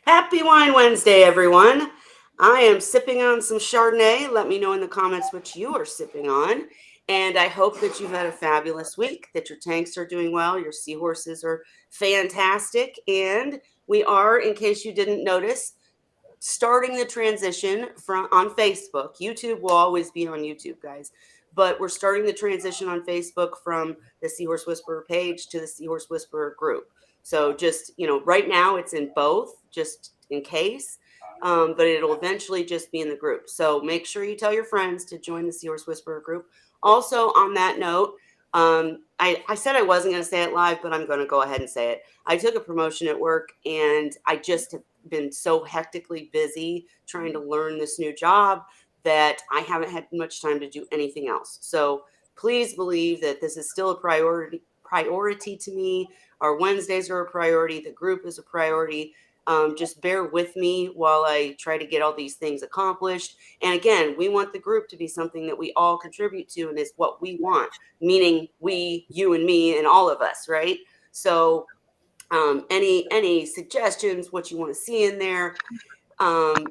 Happy Wine Wednesday, everyone. I am sipping on some Chardonnay. Let me know in the comments what you are sipping on. And I hope that you've had a fabulous week, that your tanks are doing well, your seahorses are fantastic. And we are, in case you didn't notice, starting the transition from on Facebook. YouTube will always be on YouTube, guys. But we're starting the transition on Facebook from the Seahorse Whisperer page to the Seahorse Whisperer group. So just, right now it's in both, just in case. But it'll eventually just be in the group. So make sure you tell your friends to join the Seahorse Whisperer group. Also, on that note, I said I wasn't going to say it live, but I'm going to go ahead and say it. I took a promotion at work, and I just have been so hectically busy trying to learn this new job that I haven't had much time to do anything else. So please believe that this is still a priority to me. Our Wednesdays are a priority. The group is a priority. Just bear with me while I try to get all these things accomplished. And again, we want the group to be something that we all contribute to and is what we want, meaning we, you and me, and all of us, right? So any suggestions, what you want to see in there. Um,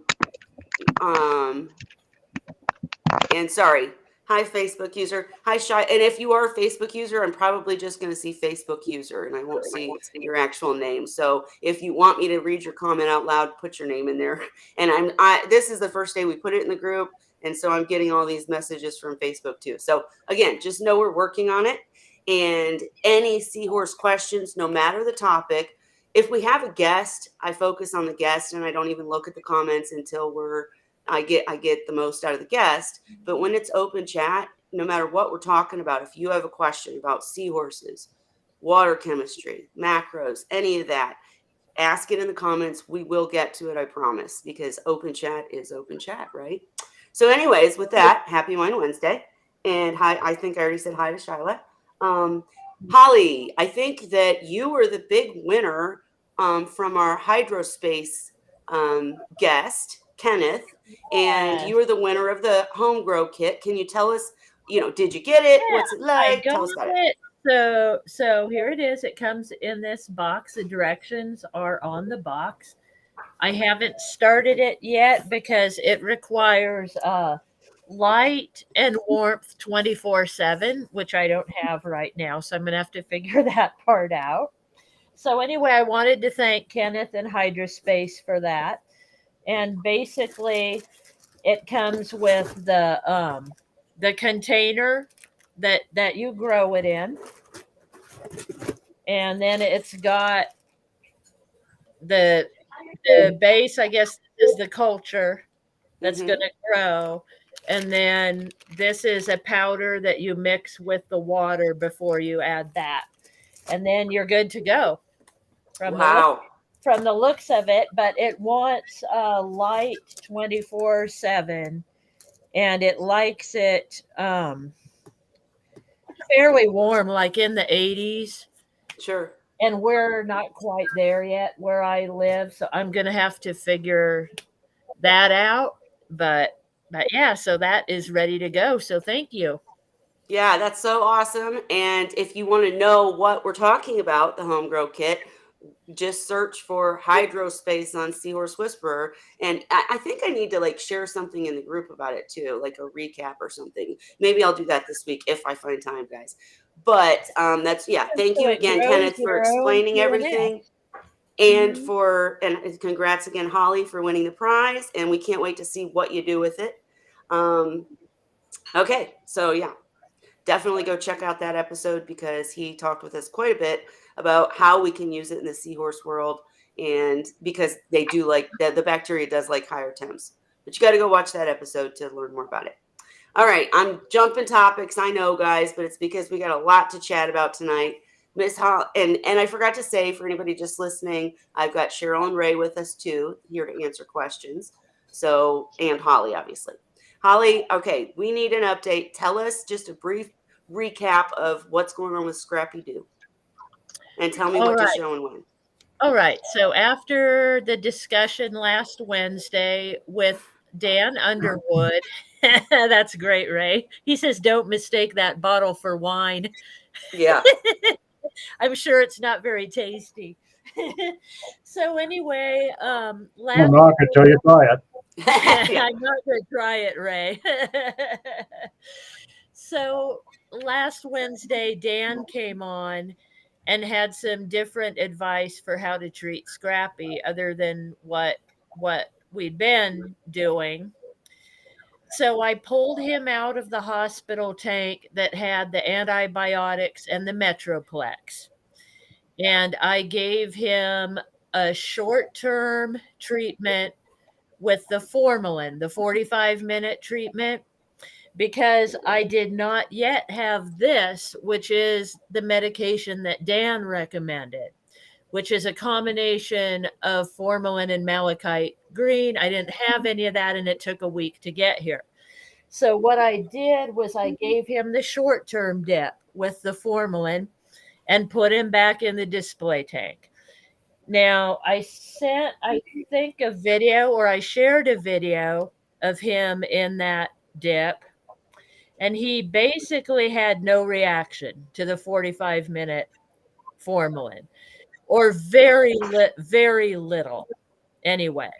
and sorry, hi Facebook user, hi Shy. And if you are a Facebook user, I'm probably just going to see Facebook user, and I won't see your actual name. So if you want me to read your comment out loud, put your name in there. And this is the first day we put it in the group, and so I'm getting all these messages from Facebook too. So again, just know we're working on it. And any seahorse questions, no matter the topic. If we have a guest, I focus on the guest, and I don't even look at the comments until I get the most out of the guest. But when it's open chat, no matter what we're talking about, if you have a question about seahorses, water chemistry, macros, any of that, ask it in the comments. We will get to it, I promise, because open chat is open chat, right? So anyways, with that, happy Wine Wednesday. And hi, I think I already said hi to Charlotte. Holly, I think that you were the big winner from our hydrospace guest, Kenneth, and you were the winner of the home grow kit. Can you tell us, did you get it? What's it I like? got Tell us about it. it. So here it is. It comes in this box. The directions are on the box. I haven't started it yet because it requires light and warmth 24/7, which I don't have right now. So I'm going to have to figure that part out. So anyway, I wanted to thank Kenneth and Hydrospace for that. And basically, it comes with the container that you grow it in, and then it's got the the base. I guess is the culture that's going Mm-hmm. to grow, and then this is a powder that you mix with the water before you add that, and then you're good to go from the Wow. from the looks of it. But it wants light 24/7, and it likes it fairly warm, like in the 80s. Sure. And we're not quite there yet where I live, so I'm gonna have to figure that out. But yeah, so that is ready to go. So thank you. Yeah, that's so awesome. And if you want to know what we're talking about, the home grow kit, just search for hydrospace on Seahorse Whisperer. And I think I need to like share something in the group about it too, like a recap or something. Maybe I'll do that this week if I find time, guys. But yeah. Thank So you it again, grows Kenneth, for your own explaining DNA. everything. And Mhm. congrats again, Holly, for winning the prize. And we can't wait to see what you do with it. Um, okay, so yeah, definitely go check out that episode because he talked with us quite a bit about how we can use it in the seahorse world. And because they do like the bacteria does like higher temps, but you got to go watch that episode to learn more about it. All right, I'm jumping topics. I know, guys, but it's because we got a lot to chat about tonight. Miss Hall, and I forgot to say for anybody just listening, I've got Cheryl and Ray with us too, here to answer questions. So, and Holly, obviously. Holly, okay, we need an update. Tell us just a brief recap of what's going on with Scrappy Doo, and tell me All what to right. show and when. All right. So after the discussion last Wednesday with Dan Underwood, that's great, Ray. He says, don't mistake that bottle for wine. Yeah. I'm sure it's not very tasty. So anyway, Don't knock it till you try it. Yeah. I'm not going to try it, Ray. So last Wednesday, Dan came on and had some different advice for how to treat Scrappy, other than what we'd been doing. So I pulled him out of the hospital tank that had the antibiotics and the Metroplex, and I gave him a short-term treatment with the formalin, the 45-minute treatment, because I did not yet have this, which is the medication that Dan recommended, which is a combination of formalin and malachite green. I didn't have any of that, and it took a week to get here. So what I did was I gave him the short-term dip with the formalin and put him back in the display tank. Now, I sent, I think, a video, or I shared a video of him in that dip, and he basically had no reaction to the 45-minute formalin, or very little anyway.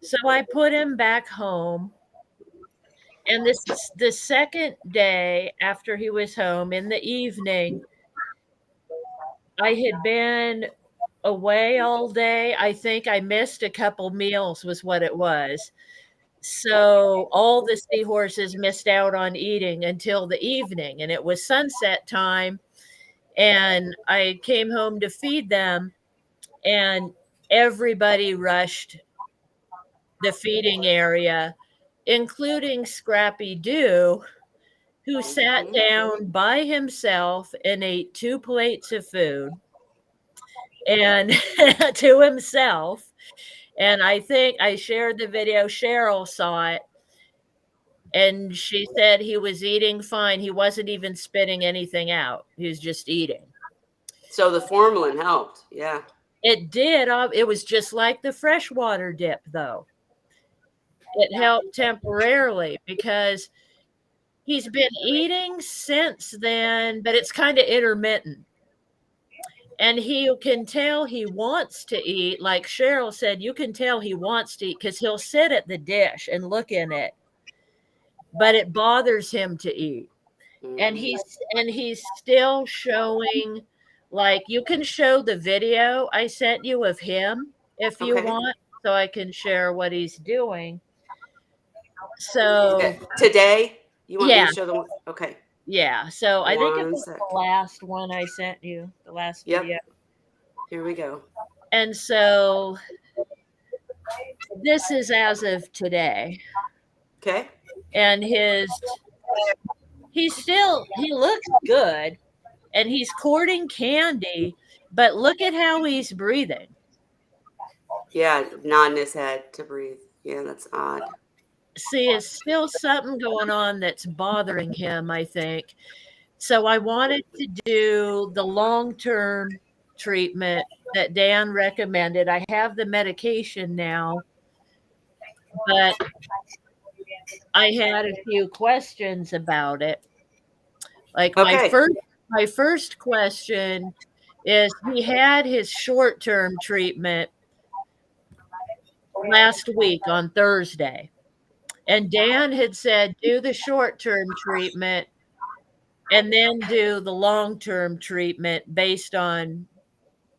So I put him back home, and this the second day after he was home in the evening, I had been away all day. I think I missed a couple meals was what it was. So all the seahorses missed out on eating until the evening, and it was sunset time, and I came home to feed them, and everybody rushed the feeding area, including Scrappy Doo, who sat Mhm. down by himself and ate 2 plates of food and to himself. And I think I shared the video. Cheryl saw it, and she said he was eating fine. He wasn't even spitting anything out. He was just eating. So the formalin helped. Yeah. It did. It was just like the freshwater dip, though. It helped temporarily because he's been eating since then, but it's kind of intermittent. And he can tell he wants to eat. Like Cheryl said, you can tell he wants to eat because he'll sit at the dish and look in it, but it bothers him to eat. And Mhm. he's still showing, like, you can show the video I sent you of him if you Okay. want, so I can share what he's doing. Okay. So Today, you want me yeah, to show them? Okay. yeah. So I think it One was sec. the last one I sent you, the last Yep. video. Here we go. And so this is as of today. Okay. And he looks good, and he's courting Candy, but look at how he's breathing. Yeah, nodding his head to breathe. Yeah, that's odd. See, it's still something going on that's bothering him, I think. So I wanted to do the long-term treatment that Dan recommended. I have the medication now, but I had a few questions about it. Like Okay. my first question is, he had his short-term treatment last week on Thursday. And Dan had said, do the short-term treatment and then do the long-term treatment based on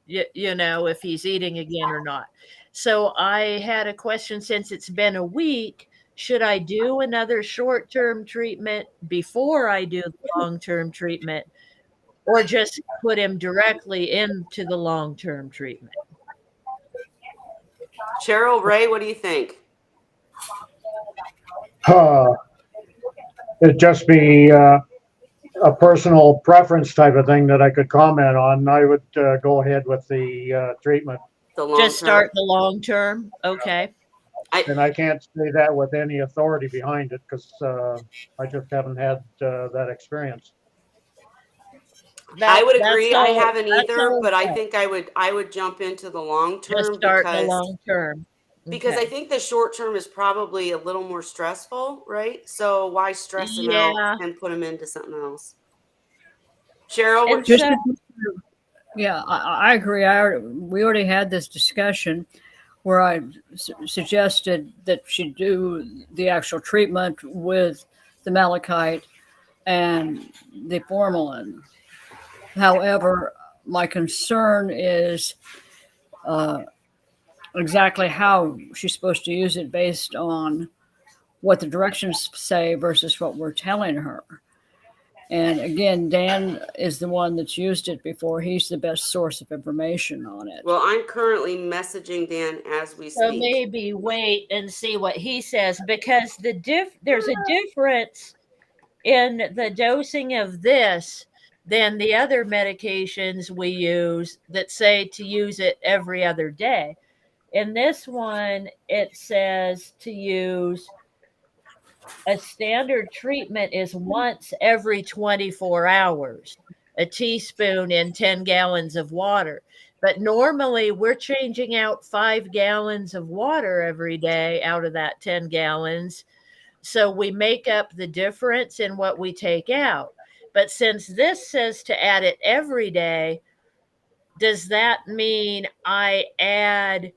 if he's eating again or not. So I had a question, since it's been a week, should I do another short-term treatment before I do the long-term treatment, or just put him directly into the long-term treatment? Cheryl, Ray, what do you think? Uh, it'd just be a personal preference type of thing that I could comment on. I would go ahead with the treatment. The long Just term? start the long-term. Okay. And I can't say that with any authority behind it because I just haven't had that experience. I would That's agree. I all. haven't That's either, all but I right. think I would jump into the long Just term start the long term. because I Okay. think the short term is probably a little more stressful, right? So why stress him out Yeah. and put him into something else? Cheryl, And what Just so to be clear, Yeah, I agree. We already had this discussion where I suggested that she do the actual treatment with the malachite and the formalin. However, my concern is uh, exactly how she's supposed to use it based on what the directions say versus what we're telling her. And again, Dan is the one that's used it before. He's the best source of information on it. Well, I'm currently messaging Dan as we So speak. maybe wait and see what he says, because there's a difference in the dosing of this than the other medications we use that say to use it every other day. In this one, it says to use a standard treatment is once every 24 hours, a teaspoon in 10 gallons of water. But normally we're changing out 5 gallons of water every day out of that 10 gallons. So we make up the difference in what we take out. But since this says to add it every day, does that mean I add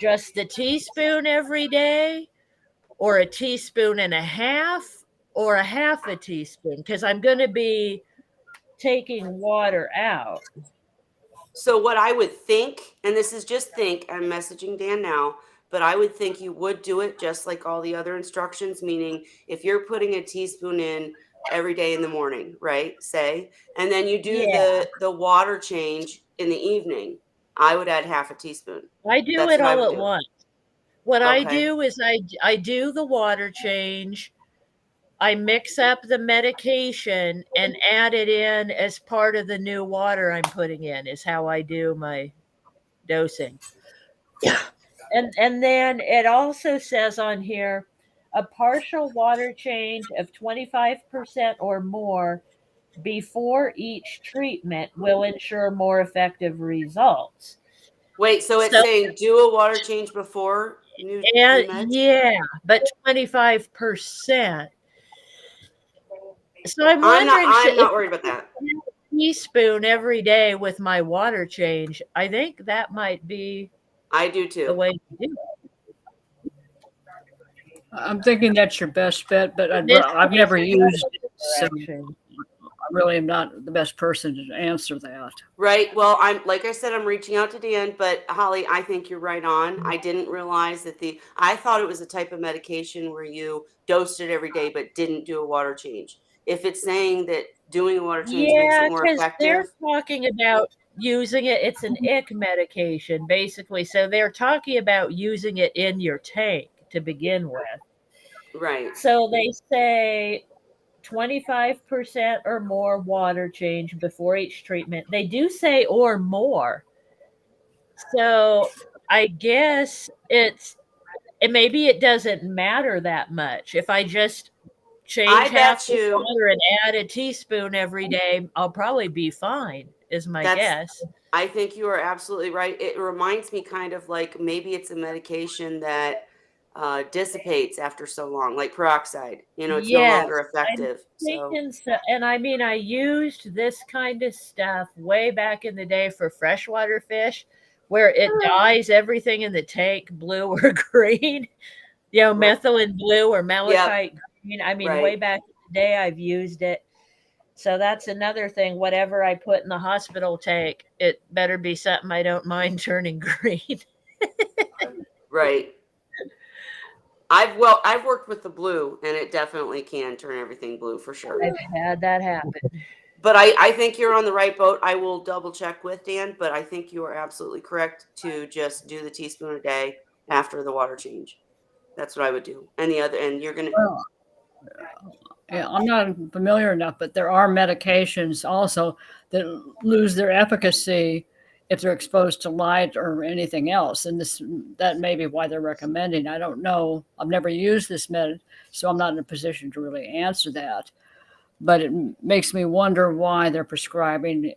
just the teaspoon every day, or a teaspoon and a half, or a half a teaspoon? Because I'm going to be taking water out. So what I would think, and this is just think, I'm messaging Dan now, but I would think you would do it just like all the other instructions, meaning if you're putting a teaspoon in every day in the morning, right? Say, and then you do Yeah, the water change in the evening, I would add half a teaspoon. I do That's it what I all would at do. once. What I Okay. do is I do the water change. I mix up the medication and add it in as part of the new water I'm putting in, is how I do my dosing. And then it also says on here, a partial water change of 25% or more before each treatment will ensure more effective results. Wait, so it's So, saying do a water change before new and meds? yeah, but 25%. So I'm I'm not wondering, I'm if not worried about that. a teaspoon every day with my water change, I think that might be I do the too. way to do it. I'm thinking that's your best bet, but This I've is never used it, so direction. I really am not the best person to answer that. Right. Well, I'm like I said, I'm reaching out to Dan, but Holly, I think you're right on. I didn't realize that I thought it was a type of medication where you dosed it every day but didn't do a water change. If it's saying that doing a water change makes it Yeah, more because they're effective, talking about using it. It's an ick medication, basically. So they're talking about using it in your tank to begin with. right. So they say 25% or more water change before each treatment. They do say or more. So I guess and maybe it doesn't matter that much. If I just I change half bet the you water and add a teaspoon every day, I'll probably be fine, is my that's guess. I think you are absolutely right. It reminds me kind of like maybe it's a medication that dissipates after so long, like peroxide. It's no Yes, longer I'm effective. So, thinking so. And I mean, I used this kind of stuff way back in the day for freshwater fish, where it dyes everything in the tank blue or green, right. methylene blue or Yep. malachite green. I mean, way Right. back in the day, I've used it. So that's another thing. Whatever I put in the hospital tank, it better be something I don't mind turning green. Right. I've worked with the blue and it definitely can turn everything blue for sure. I've had that happen. But I think you're on the right boat. I will double check with Dan, but I think you are absolutely correct to just do the teaspoon a day after the water change. That's what I would do. And you're gonna Well, yeah, I'm not familiar enough, but there are medications also that lose their efficacy if they're exposed to light or anything else. And that may be why they're recommending. I don't know. I've never used this med, so I'm not in a position to really answer that. But it makes me wonder why they're prescribing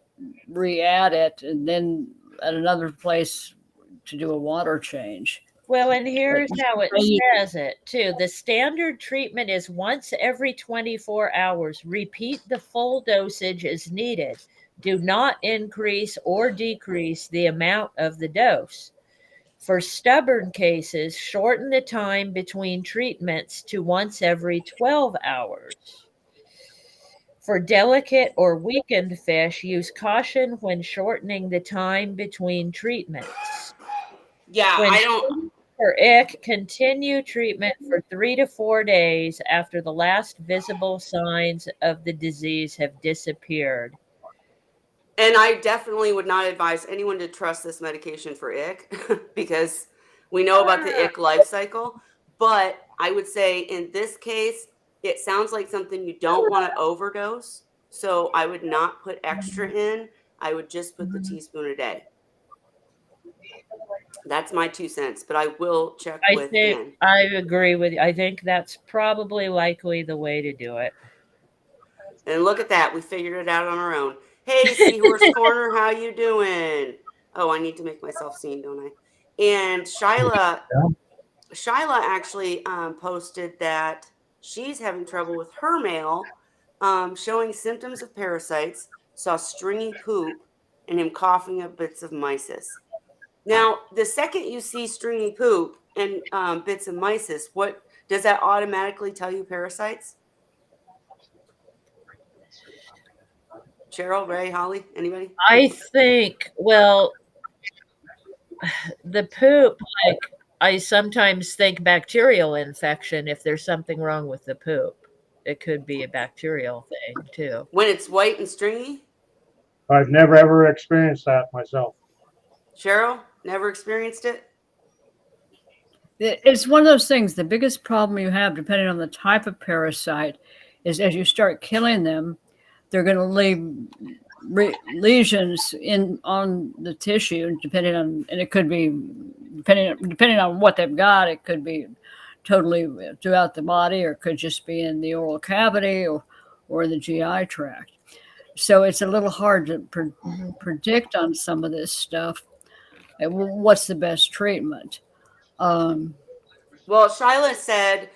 re-add it and then at another place to do a water change. Well, and here's how it They says it too. The standard treatment is once every 24 hours. Repeat the full dosage as needed. Do not increase or decrease the amount of the dose. For stubborn cases, shorten the time between treatments to once every 12 hours. For delicate or weakened fish, use caution when shortening the time between treatments. Yeah, When I don't. treating for ick, continue treatment for 3 to 4 days after the last visible signs of the disease have disappeared. And I definitely would not advise anyone to trust this medication for ick because we know about the ick life cycle. But I would say in this case, it sounds like something you don't want to overdose. So I would not put extra in. I would just put the Mhm. teaspoon a day. That's my 2 cents, but I will check I with think Dan. I agree with you. I think that's probably likely the way to do it. And look at that, we figured it out on our own. Hey, Seahorse Corner, how you doing? Oh, I need to make myself seen, don't I? And Shyla actually posted that she's having trouble with her mail, showing symptoms of parasites, saw stringy poop, and him coughing up bits of mysis. Now, the second you see stringy poop and bits of mysis, what does that automatically tell you? Parasites? Cheryl, Ray, Holly, anybody? I think, well, the poop, like, I sometimes think bacterial infection if there's something wrong with the poop. It could be a bacterial thing too. When it's white and stringy? I've never ever experienced that myself. Cheryl, never experienced it? It's one of those things. The biggest problem you have, depending on the type of parasite, is as you start killing them, they're going to leave lesions in on the tissue, depending on, and it could be depending on what they've got. It could be totally throughout the body, or it could just be in the oral cavity or the GI tract. So it's a little hard to predict on some of this stuff. What's the best treatment? Um, Well, Shyla said,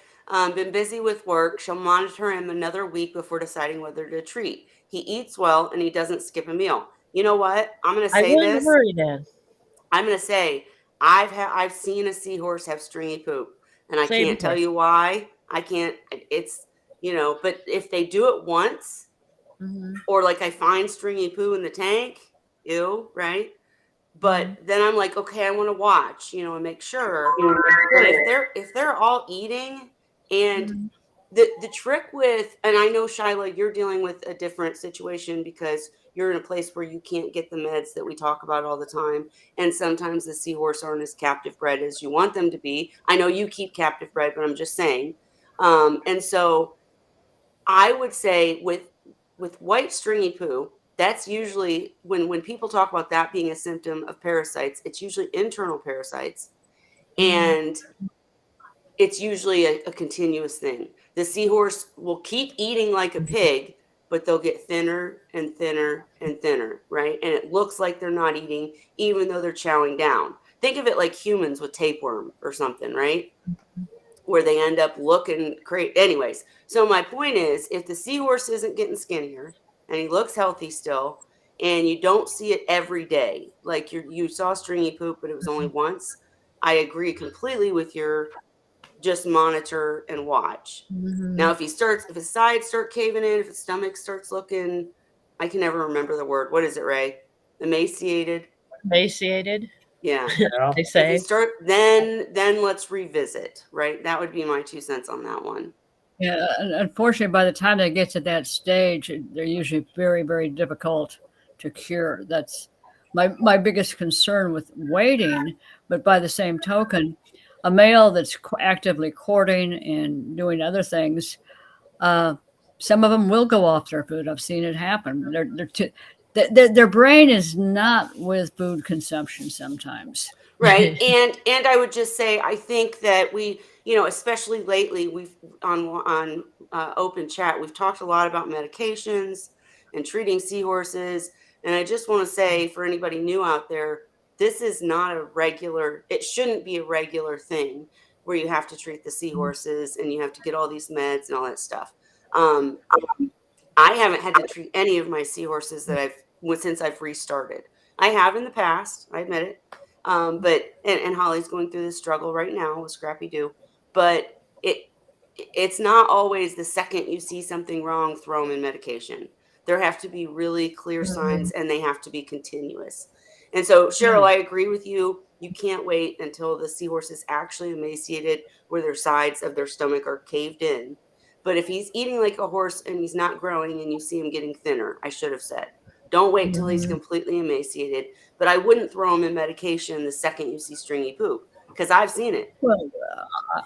been busy with work. She'll monitor him another week before deciding whether to treat. He eats well and he doesn't skip a meal. You know what? I'm going to I say wouldn't this. worry then. I'm going to say I've seen a seahorse have stringy poop, and I Same can't tell here. you why. I can't. It's but if they do it once, Mhm. or like I find stringy poo in the tank, ew, right? But Mhm. then I'm like, okay, I want to watch, and make sure. But if they're all eating, and Mhm. the trick with, and I know Shyla, you're dealing with a different situation because you're in a place where you can't get the meds that we talk about all the time, and sometimes the seahorse aren't as captive bred as you want them to be. I know you keep captive bred, but I'm just saying. And so I would say with white stringy poo, that's usually when people talk about that being a symptom of parasites, it's usually internal parasites, Mhm. and it's usually a continuous thing. The seahorse will keep eating like a pig, but they'll get thinner and thinner and thinner, right? And it looks like they're not eating, even though they're chowing down. Think of it like humans with tapeworm or something, right? Where they end up looking great. Anyways, so my point is, if the seahorse isn't getting skinnier and he looks healthy still, and you don't see it every day, like you saw stringy poop, but it was only once, I agree completely with your just monitor and watch. Now, Mhm. if his sides start caving in, if his stomach starts looking, I can never remember the word. What is it, Ray? Emaciated. Emaciated, Yeah. Yeah. they If he say. start, then let's revisit. Right. That would be my 2 cents on that one. Yeah, unfortunately, by the time they get to that stage, they're usually very, very difficult to cure. That's my biggest concern with waiting. But by the same token, a male that's actively courting and doing other things, uh, some of them will go off their food. I've seen it happen. Their brain is not with food consumption sometimes. Right. And I would just say I think that we, especially lately, we've on open chat, we've talked a lot about medications and treating seahorses. And I just want to say for anybody new out there, this is not it shouldn't be a regular thing where you have to treat the seahorses and you have to get all these meds and all that stuff. I haven't had to treat any of my seahorses that I've since I've restarted. I have in the past, I admit it. But and Holly's going through this struggle right now with Scrappy Doo. But it it's not always the second you see something wrong, throw them in medication. There have to be really clear signs, and they have to be continuous. And so, Cheryl, I agree with you. You can't wait until the seahorse is actually emaciated, where their sides of their stomach are caved in. But if he's eating like a horse and he's not growing and you see him getting thinner, I should have said, don't wait till he's completely emaciated. But I wouldn't throw him in medication the second you see stringy poop, because I've seen it. Well,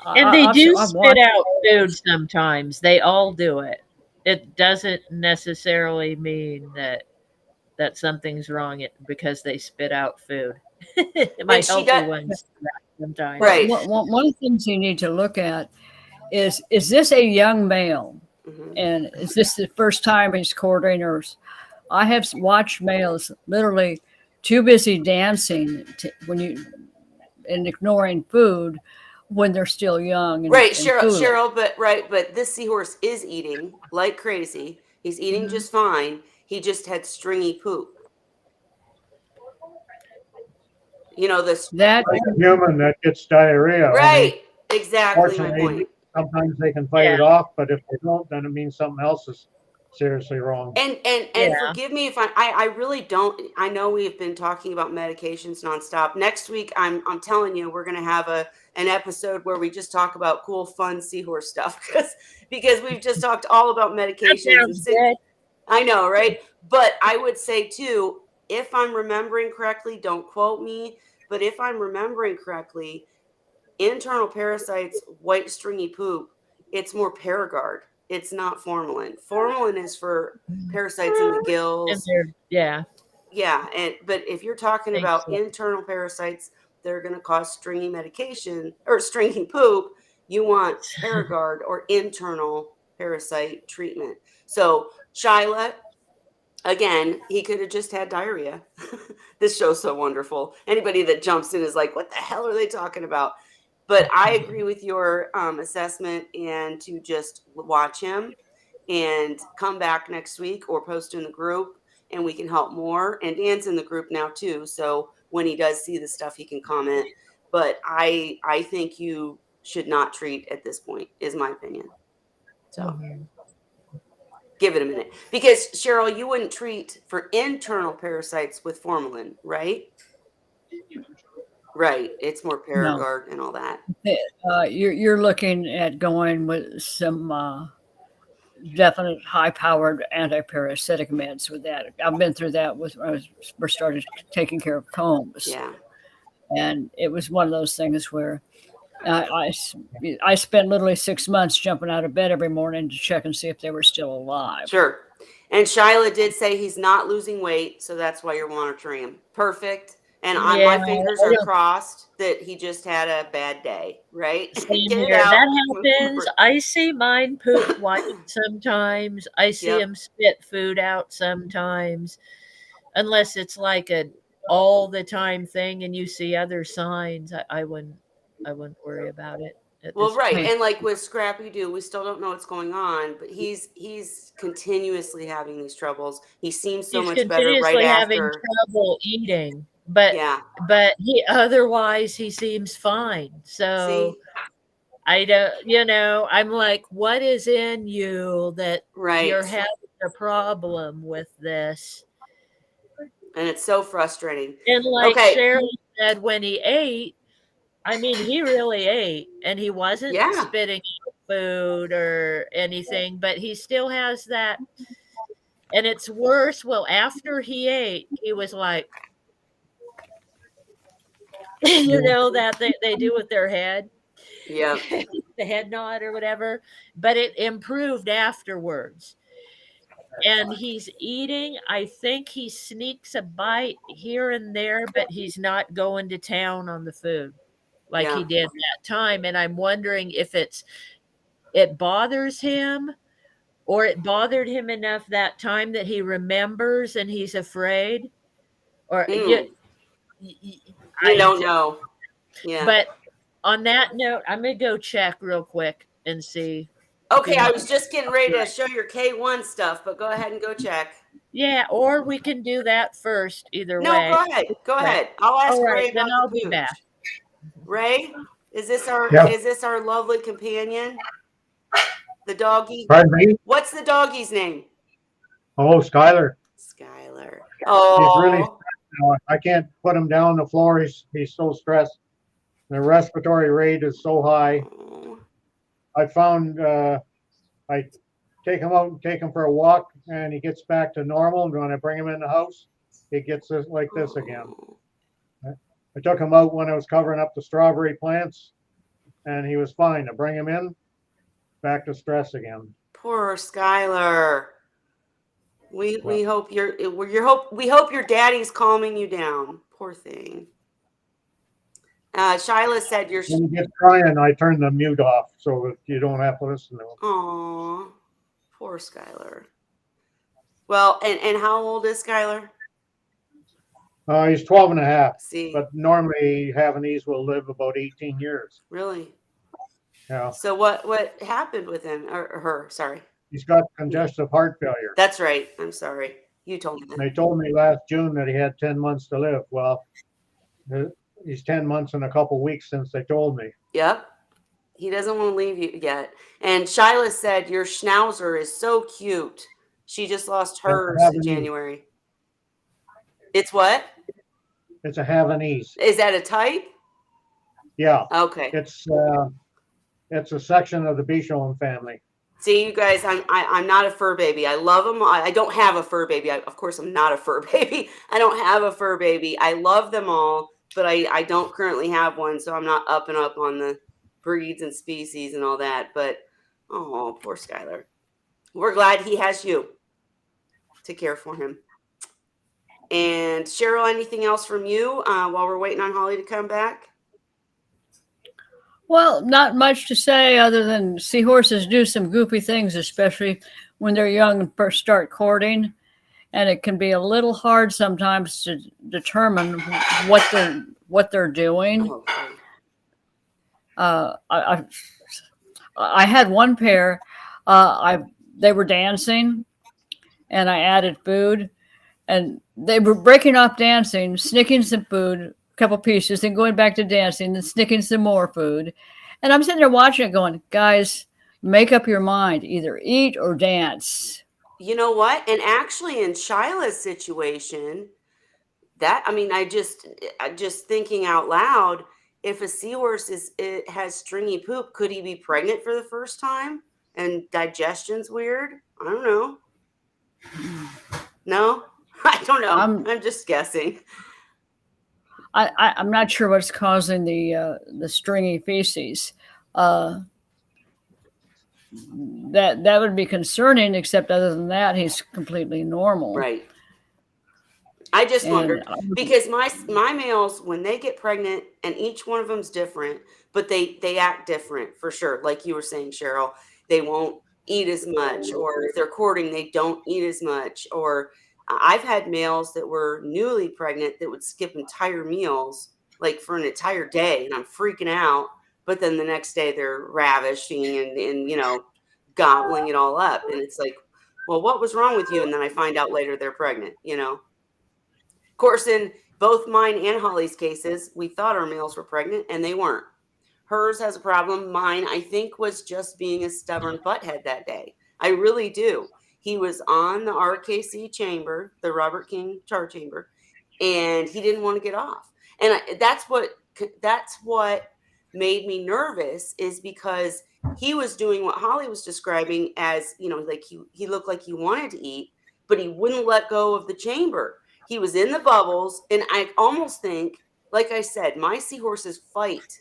And they do I've spit watched. out food sometimes. They all do it. It doesn't necessarily mean that something's wrong because they spit out food. My And she healthy does, ones do that sometimes. right. One of the things you need to look at is this a young male? Mhm. And is this the first time he's courting? Or I have watched males literally too busy dancing and ignoring food when they're still young Right, and Cheryl, foolish. but this seahorse is eating like crazy. He's eating just fine. He just had stringy poop. You know, this, That Like a human that gets diarrhea. I mean, right, exactly my fortunately, point. sometimes they can fight Yeah. it off, but if they don't, then it means something else is seriously wrong. And Yeah. forgive me if I really don't. I know we've been talking about medications nonstop. Next week, I'm telling you, we're gonna have an episode where we just talk about cool, fun seahorse stuff, because we've just talked all about That medications and sounds good. I know, right? But I would say too, if I'm remembering correctly, don't quote me, but if I'm remembering correctly, internal parasites, white stringy poop, it's more Paragard. It's not formalin. Formalin is for parasites in the And gills. yeah, Yeah, but if you're talking think about so. internal parasites that are going to cause stringy medication or stringy poop, you want Paragard or internal parasite treatment. So Shyla, again, he could have just had diarrhea. This show's so wonderful. Anybody that jumps in is like, what the hell are they talking about? But I agree with your assessment, and to just watch him and come back next week or post in the group and we can help more. And Dan's in the group now too. So when he does see the stuff, he can comment. But I think you should not treat at this point, is my opinion. So give it a minute. Because Cheryl, you wouldn't treat for internal parasites with formalin, right? Right. It's more no, Paragard and all that. you're looking at going with some definite high-powered anti-parasitic meds with that. I've been through that with when I first started taking care of combs, Yeah. and it was one of those things where I spent literally 6 months jumping out of bed every morning to check and see if they were still alive. Sure. And Shyla did say he's not losing weight, so that's why you're monitoring him. Perfect. And Yeah, my fingers I are don't- crossed that he just had a bad day, right? same Get it here. out. That Move happens. forward. I see mine poop white sometimes. I see Yep. him spit food out sometimes, unless it's like a all the time thing and you see other signs. I wouldn't worry about it at Well, this right. point. Hey. And like with Scrappy Doo, we still don't know what's going on, but he's continuously having these troubles. He seems so He's much better right continuously having after. trouble eating, but Yeah. he otherwise he seems fine. So See? I don't, I'm like, what is in you that you're Right. having a problem with this? And it's so frustrating. And like Okay. Cheryl said, when he ate, I mean, he really ate and he wasn't Yeah. spitting out food or anything, but he still has that. And it's worse. Well, after he ate, he was like, that they do with their head, Yep. the head nod or whatever, but it improved afterwards. And he's eating. I think he sneaks a bite here and there, but he's not going to town on the food like Yeah. he did that time. And I'm wondering if it bothers him or it bothered him enough that time that he remembers and he's afraid. Or Mm. You I, don't know. Yeah. but on that note, I'm gonna go check real quick and see. Okay, I was just getting ready to show your K1 stuff, but go ahead and go check. Yeah, or we can do that first. Either No, way. go ahead. Go ahead. I'll ask All right, Ray then about I'll the be back. pooch. Ray, is this Yep. our lovely companion? The doggy? Pardon me? What's the doggy's name? Oh, Skylar. Skylar. He's really, Oh, I can't put him down on the floor. He's so stressed. The respiratory rate is so high. I found, I take him out and take him for a walk and he gets back to normal. And when I bring him in the house, he gets like this again. I took him out when I was covering up the strawberry plants and he was fine. I bring him in, back to stress again. Poor Skylar. We hope we hope your daddy's calming you down. Poor thing. Shyla said you're. When he gets crying, I turn the mute off so that you don't have to listen to him. Aw, poor Skylar. Well, and how old is Skylar? He's 12 and a half. See, but normally Havanese will live about 18 years. Really? Yeah. So what happened with him or her? Sorry. He's got congestive heart failure. That's right. I'm sorry. You told me that. They told me last June that he had 10 months to live. Well, he's 10 months and a couple weeks since they told me. Yep. He doesn't want to leave you yet. And Shyla said your schnauzer is so cute. She just lost hers in January. It's what? It's a Havanese. Is that a type? Yeah. Okay. It's a section of the Bichon family. See, you guys, I'm not a fur baby. I love them. I don't have a fur baby. Of course, I'm not a fur baby. I don't have a fur baby. I love them all, but I don't currently have one, so I'm not up and up on the breeds and species and all that. But, oh, poor Skylar. We're glad he has you to care for him. And Cheryl, anything else from you while we're waiting on Holly to come back? Well, not much to say other than seahorses do some goofy things, especially when they're young and first start courting. And it can be a little hard sometimes to determine what they're doing. Okay. I had one pair. They were dancing, and I added food, and they were breaking off dancing, snicking some food, a couple pieces, then going back to dancing, then snicking some more food. And I'm sitting there watching it going, guys, make up your mind, either eat or dance. You know what? And actually in Shyla's situation, I just thinking out loud, if a seahorse has stringy poop, could he be pregnant for the first time? And digestion's weird? I don't know. No? I don't know. I'm just guessing. I'm not sure what's causing the stringy feces. That would be concerning, except other than that, he's completely normal. Right. I just wondered because my males, when they get pregnant, and each one of them's different, but they act different for sure. Like you were saying, Cheryl, they won't eat as much, or if they're courting, they don't eat as much. Or I've had males that were newly pregnant that would skip entire meals, like for an entire day, and I'm freaking out. But then the next day they're ravishing and gobbling it all up, and it's like, well, what was wrong with you? And then I find out later they're pregnant. Of course, in both mine and Holly's cases, we thought our males were pregnant, and they weren't. Hers has a problem. Mine, I think, was just being a stubborn butthead that day. I really do. He was on the RKC chamber, the Robert King char chamber, and he didn't want to get off. And that's what made me nervous, is because he was doing what Holly was describing as, like he looked like he wanted to eat, but he wouldn't let go of the chamber. He was in the bubbles, and I almost think, like I said, my seahorses fight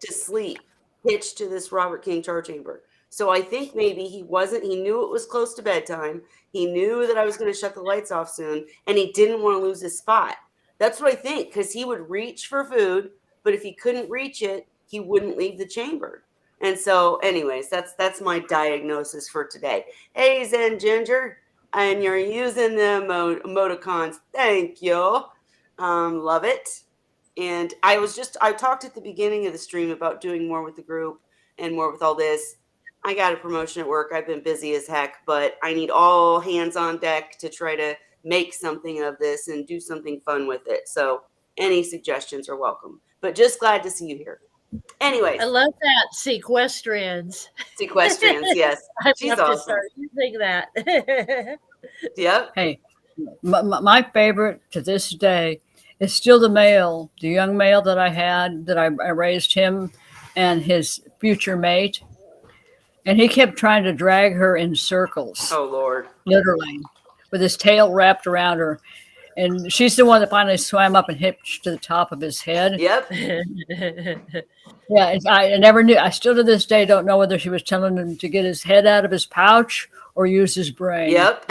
to sleep hitched to this Robert King char chamber. So I think maybe he knew it was close to bedtime. He knew that I was going to shut the lights off soon, and he didn't want to lose his spot. That's what I think, because he would reach for food, but if he couldn't reach it, he wouldn't leave the chamber. And so anyways, that's my diagnosis for today. Hey, Zen Ginger, and you're using the emoticons. Thank you. Love it. And I talked at the beginning of the stream about doing more with the group and more with all this. I got a promotion at work. I've been busy as heck, but I need all hands on deck to try to make something of this and do something fun with it. So any suggestions are welcome. But just glad to see you here. Anyways, I love that sequestrians. sequestrians, yes. I She's have to awesome. start using that. Yep. Hey, my favorite to this day is still the young male that I had, that I raised him and his future mate. And he kept trying to drag her in circles, Oh Lord. literally, with his tail wrapped around her. And she's the one that finally swam up and hitched to the top of his head. Yep. Yeah, I never knew. I still to this day don't know whether she was telling him to get his head out of his pouch or use his brain. Yep.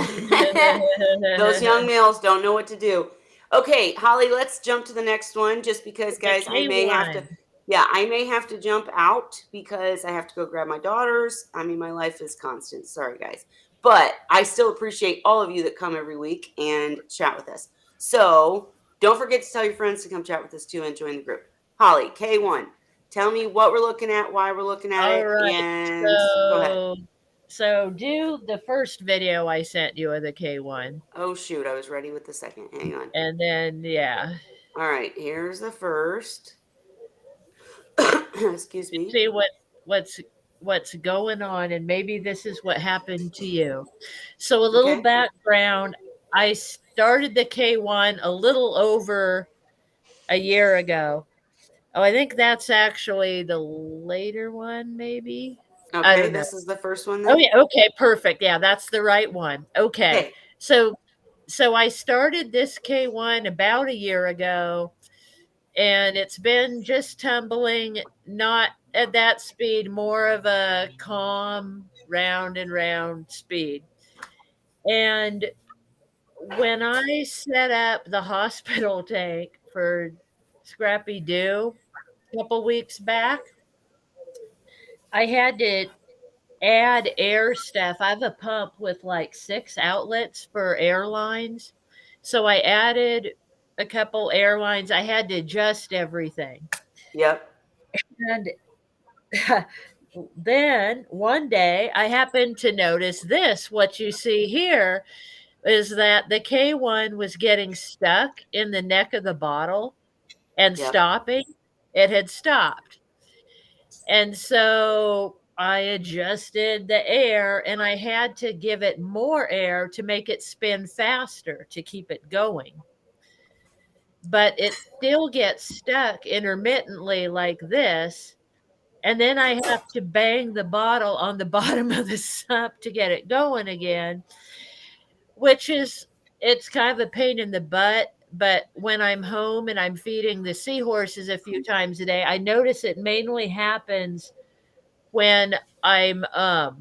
Those young males don't know what to do. Okay, Holly, let's jump to the next one just because, guys, I may have to. K1. Yeah, I may have to jump out because I have to go grab my daughters. I mean, my life is constant. Sorry, guys. But I still appreciate all of you that come every week and chat with us. So don't forget to tell your friends to come chat with us too and join the group. Holly, K1, tell me what we're looking at, why we're looking at All it, right. and go ahead. So do the first video I sent you of the K1. Oh, shoot. I was ready with the second. Hang on. And then, yeah. All right. Here's the first. Excuse me. See what's going on, and maybe this is what happened to you. So a little Okay. background. I started the K1 a little over a year ago. Oh, I think that's actually the later one, maybe. I Okay. don't know. This is the first one Oh then. yeah, okay, perfect. Yeah, that's the right one. Okay. Okay. So I started this K1 about a year ago, and it's been just tumbling, not at that speed, more of a calm round and round speed. And when I set up the hospital tank for Scrappy Doo a couple weeks back, I had to add air stuff. I have a pump with like 6 outlets for airlines. So I added a couple airlines. I had to adjust everything. Yep. And then one day I happened to notice this. What you see here is that the K1 was getting stuck in the neck of the bottle and Yep. stopping. It had stopped. And so I adjusted the air, and I had to give it more air to make it spin faster to keep it going. But it still gets stuck intermittently like this. And then I have to bang the bottle on the bottom of the sump to get it going again, which is, it's kind of a pain in the butt. But when I'm home and I'm feeding the seahorses a few times a day, I notice it mainly happens when I'm I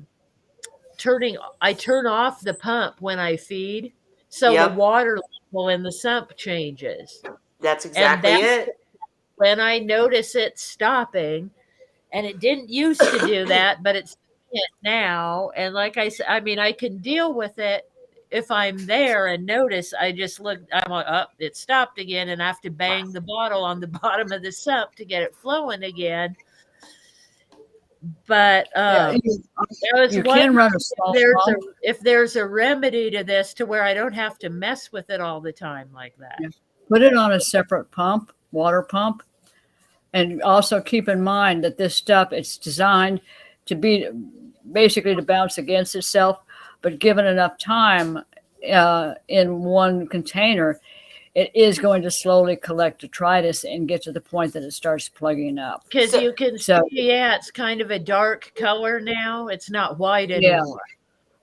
turn off the pump when I feed, so the Yep. water level in the sump changes. That's And exactly that's it. when I notice it stopping. And it didn't used to do that, but it's doing it now. And like I said, I mean, I can deal with it if I'm there and notice. I just look, I'm like, oh, it stopped again, and I have to bang the bottle on the bottom of the sump to get it flowing again. But Yeah, I was you wondering can run a small pump. if there's a remedy to this to where I don't have to mess with it all the time like that. Yeah. Put it on a separate pump, water pump. And also keep in mind that this stuff, it's designed to be basically to bounce against itself, but given enough time in one container, it is going to slowly collect detritus and get to the point that it starts plugging up. Because you can So- see, yeah, it's kind of a dark color now. It's not white Yeah. anymore.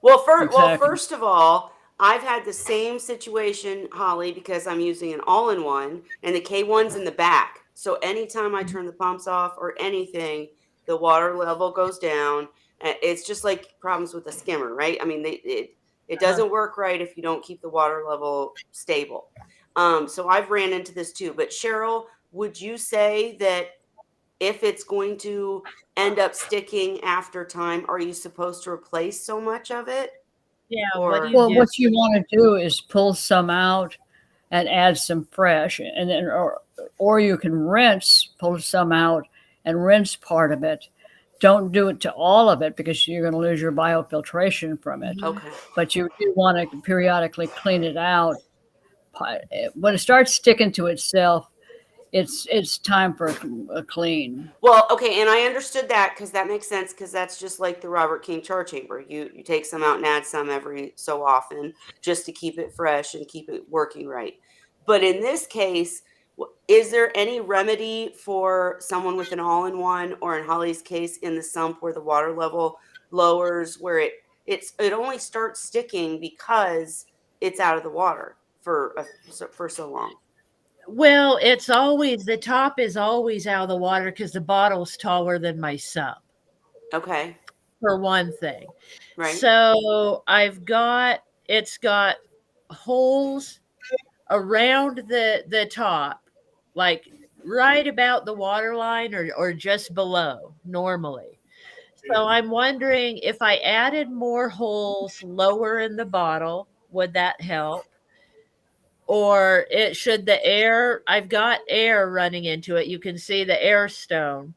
Well, Exactly. first of all, I've had the same situation, Holly, because I'm using an all-in-one, and the K1's in the back. So anytime I turn the pumps off or anything, the water level goes down. It's just like problems with the skimmer, right? I mean, it doesn't work right if you don't keep the water level stable. So I've ran into this too. But Cheryl, would you say that if it's going to end up sticking after time, are you supposed to replace so much of it? Yeah, Or- what do you Well, do? what you want to do is pull some out and add some fresh, and then or you can rinse, pull some out and rinse part of it Don't do it to all of it because you're going to lose your biofiltration from it. Okay. But you do want to periodically clean it out. When it starts sticking to itself, it's time for a clean. Well, okay, and I understood that because that makes sense because that's just like the Robert King char chamber. You take some out and add some every so often just to keep it fresh and keep it working right. But in this case, is there any remedy for someone with an all-in-one, or in Holly's case, in the sump where the water level lowers, where it only starts sticking because it's out of the water for so long? Well, it's always the top is always out of the water because the bottle's taller than my sump, Okay, for one thing. right. So it's got holes around the top, like right about the water line or just below normally. So I'm wondering if I added more holes lower in the bottle, would that help? Or it should the air, I've got air running into it. You can see the air stone.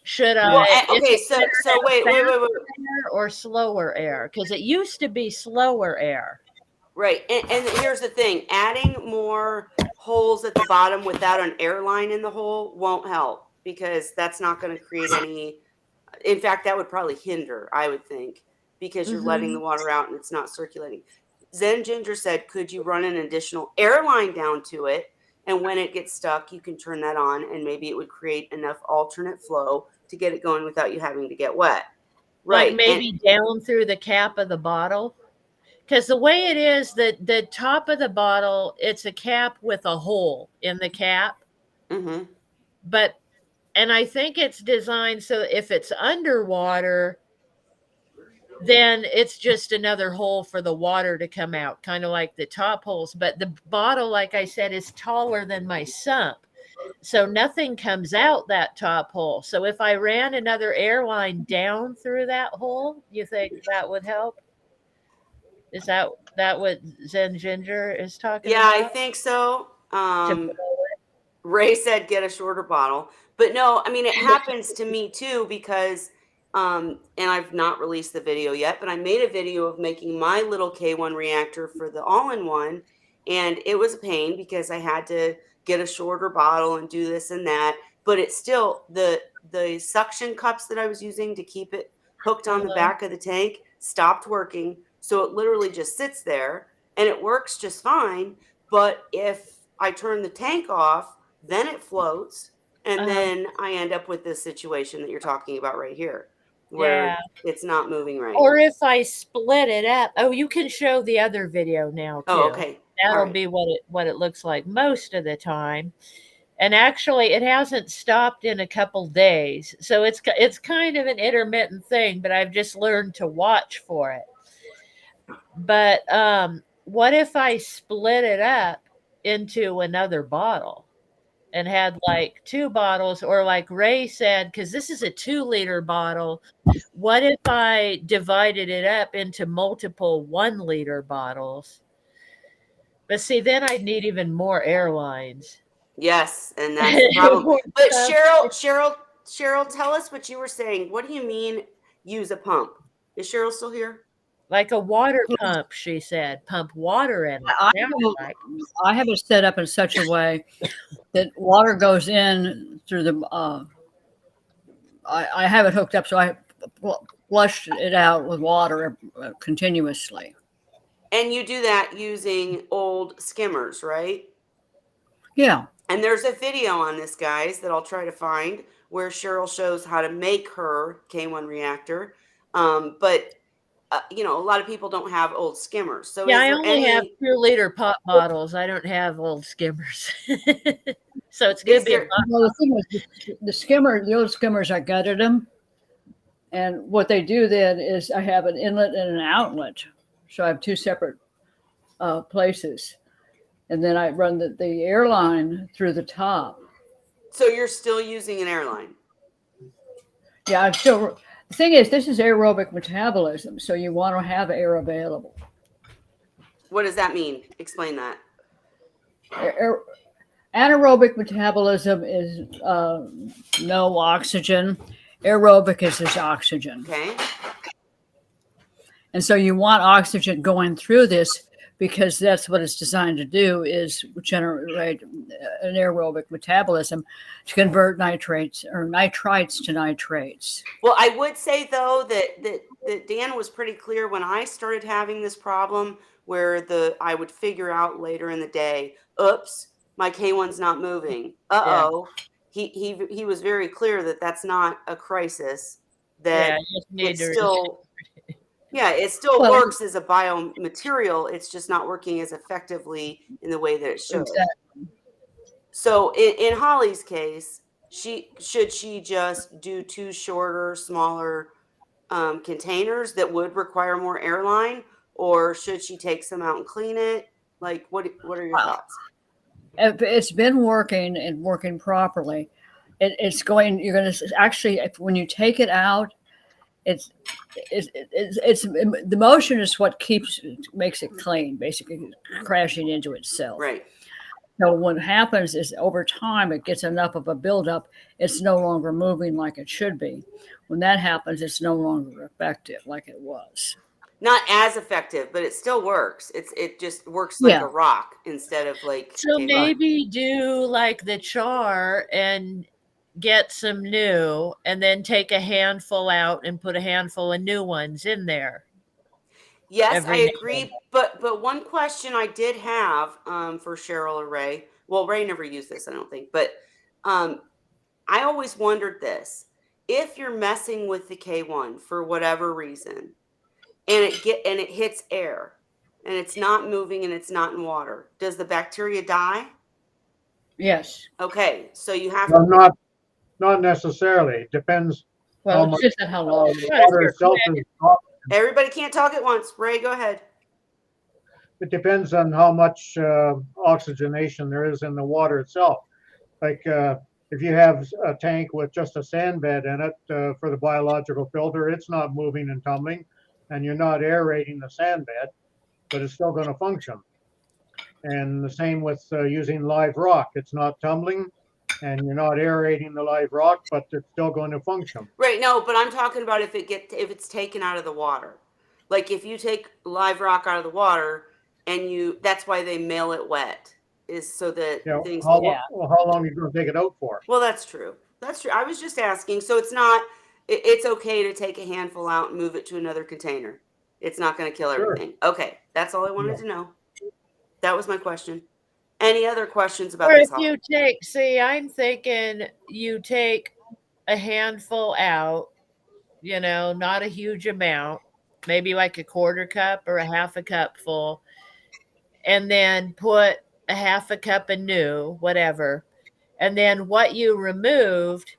Should Well, I, is okay, it so better to so have wait, faster wait. air or slower air? Because it used to be slower air. Right. And here's the thing, adding more holes at the bottom without an airline in the hole won't help because that's not going to create any. In fact, that would probably hinder, I would think, because you're letting the Hmm. water out and it's not circulating. Zen Ginger said, could you run an additional airline down to it? And when it gets stuck, you can turn that on and maybe it would create enough alternate flow to get it going without you having to get wet. Like Right. And maybe down through the cap of the bottle. Because the way it is, the top of the bottle, it's a cap with a hole in the cap. mhm. But, and I think it's designed so if it's underwater, then it's just another hole for the water to come out, kind of like the top holes. But the bottle, like I said, is taller than my sump. So nothing comes out that top hole. So if I ran another airline down through that hole, you think that would help? Is that what Zen Ginger is talking Yeah, I about? think so. To Ray said get a shorter bottle. But no, I mean it happens to me too because and I've not released the video yet, but I made a video of making my little K1 reactor for the all-in-one, and it was a pain because I had to get a shorter bottle and do this and that, but it's still the suction cups that I was using to keep it hooked on the uh, back of the tank stopped working, so it literally just sits there and it works just fine, but if I turn the tank off, then it floats, and uh, then I end up with this situation that you're talking about right here, yeah. where it's not moving right. Or if I split it up. Oh, you can show the other video now Oh, too. okay. All That'll right. be what it looks like most of the time. And actually, it hasn't stopped in a couple days, so it's kind of an intermittent thing. But I've just learned to watch for it. But what if I split it up into another bottle and had like two bottles, or like Ray said, because this is a 2 liter bottle. What if I divided it up into multiple 1 liter bottles? But see, then I'd need even more airlines. Yes, and that's the problem. More But stuff. Cheryl, tell us what you were saying. What do you mean use a pump? Is Cheryl still here? Like a water pump, she said. Pump water in it. I Sounds have, like. I have it set up in such a way that water goes in through the. I have it hooked up so I flush it out with water continuously. And you do that using old skimmers, right? Yeah. And there's a video on this, guys, that I'll try to find where Cheryl shows how to make her K1 reactor. But a lot of people don't have old skimmers. So Yeah, is I there only have any? 2 liter pop bottles. I don't have old skimmers. So it's going to Is be a there? lot. Well, the thing is, the old skimmers, I gutted them. And what they do then is I have an inlet and an outlet. So I have two separate places. And then I run the airline through the top. So you're still using an airline? Yeah, I'm still. The thing is, this is aerobic metabolism, so you want to have air available. What does that mean? Explain that. Anaerobic metabolism is no oxygen, Aerobic is oxygen. Okay. And so you want oxygen going through this because that's what it's designed to do, is generate an aerobic metabolism to convert nitrates or nitrites to nitrates. Well, I would say though that Dan was pretty clear when I started having this problem where I would figure out later in the day, oops, my K1's not moving. Uh-oh. He was very clear that that's not a crisis, that Yeah, you just need it's to still yeah, it still Well, works as a biomaterial. It's just not working as effectively in the way that it should. Exactly. So in Holly's case, she just do two shorter, smaller containers that would require more airline, or should she take some out and clean it? Like, what are your thoughts? If it's been working and working properly, it's going. You're going to actually, when you take it out, it's the motion is what makes it clean, basically crashing into itself. Right. So what happens is over time it gets enough of a buildup, it's no longer moving like it should be. When that happens, it's no longer effective like it was. Not as effective, but it still works. It just works like Yeah. a rock instead of like. So maybe do like the char and get some new, and then take a handful out and put a handful of new ones in there. Yes, I agree. But one question I did have for Cheryl or Ray. Well, Ray never used this, I don't think. But I always wondered this: if you're messing with the K1 for whatever reason, and it hits air, and it's not moving and it's not in water, does the bacteria die? Yes. Okay, so you have Well, not necessarily. It depends Well, how it's much just how long. water itself is. Everybody can't talk at once. Ray, go ahead. It depends on how much oxygenation there is in the water itself. Like if you have a tank with just a sand bed in it for the biological filter, it's not moving and tumbling, and you're not aerating the sand bed, but it's still going to function. And the same with using live rock. It's not tumbling, and you're not aerating the live rock, but it's still going to function. Right, no, but I'm talking about if it's taken out of the water. Like if you take live rock out of the water and that's why they mail it wet, is so that things. How long are you going to take it out for? Well, that's true. That's true. I was just asking. So it's okay to take a handful out and move it to another container. It's not going to kill everything. Okay, that's all I wanted to know. That was my question. Any other questions about this? Or if I'm thinking you take a handful out, not a huge amount, maybe like a quarter cup or a half a cup full, and then put a half a cup of new, whatever. And then what you removed,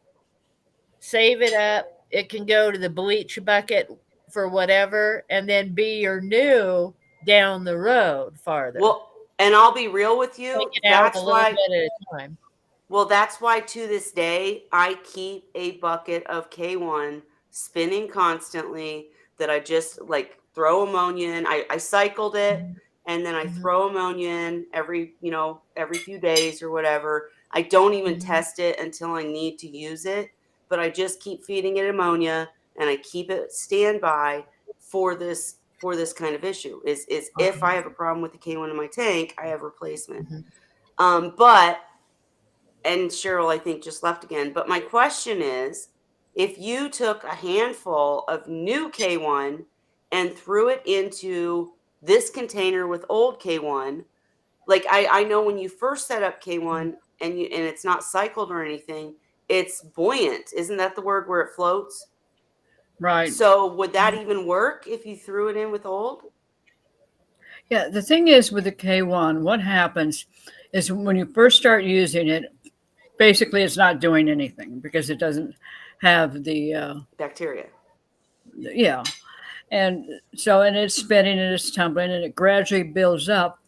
save it up. It can go to the bleach bucket for whatever, and then be your new down the road farther. Well, and I'll be real with you. Take it out a little bit at a time. Well, that's why to this day I keep a bucket of K1 spinning constantly that I just like throw ammonia in. I cycled it, and then I throw ammonia in every few days or whatever. I don't even test it until I need to use it, but I just keep feeding it ammonia, and I keep it standby for this kind of issue. Is if I have a problem with the K1 in my tank, I have replacement. And Cheryl, I think, just left again. But my question is, if you took a handful of new K1 and threw it into this container with old K1, like I know when you first set up K1 and it's not cycled or anything, it's buoyant. Isn't that the word where it floats? Right. So would that even work if you threw it in with old? Yeah, the thing is with the K1, what happens is when you first start using it, basically it's not doing anything because it doesn't have the bacteria. Yeah. And so, and it's spinning and it's tumbling and it gradually builds up.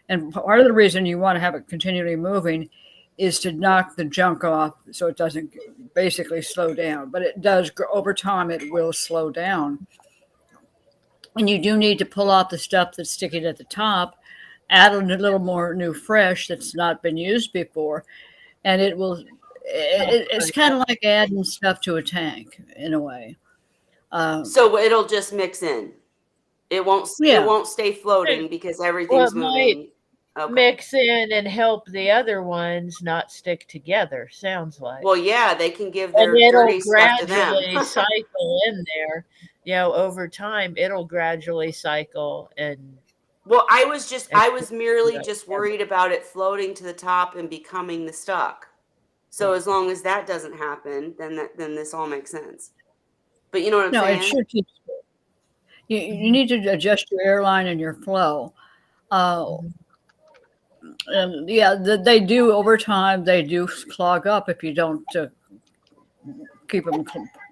And part of the reason you want to have it continually moving is to knock the junk off so it doesn't basically slow down. But it does, over time, it will slow down. And you do need to pull off the stuff that's sticking at the top, add a little more new fresh that's not been used before, and it will it's kind of like adding stuff to a tank in a way. So it'll just mix in. It Yeah. won't stay floating because Well, everything's it might moving. Okay. mix in and help the other ones not stick together, sounds like. Well, yeah, they can give And their it'll dirty stuff to them. gradually cycle in there. Over time, it'll gradually cycle and Well, I was merely Yeah. just worried about it floating to the top and becoming the stock. So as long as that doesn't happen, then this all makes sense. But you know what I'm No, it saying? should keep. You need to adjust your airline and your flow. Mhm. Yeah, they do over time. They do clog up if you don't keep them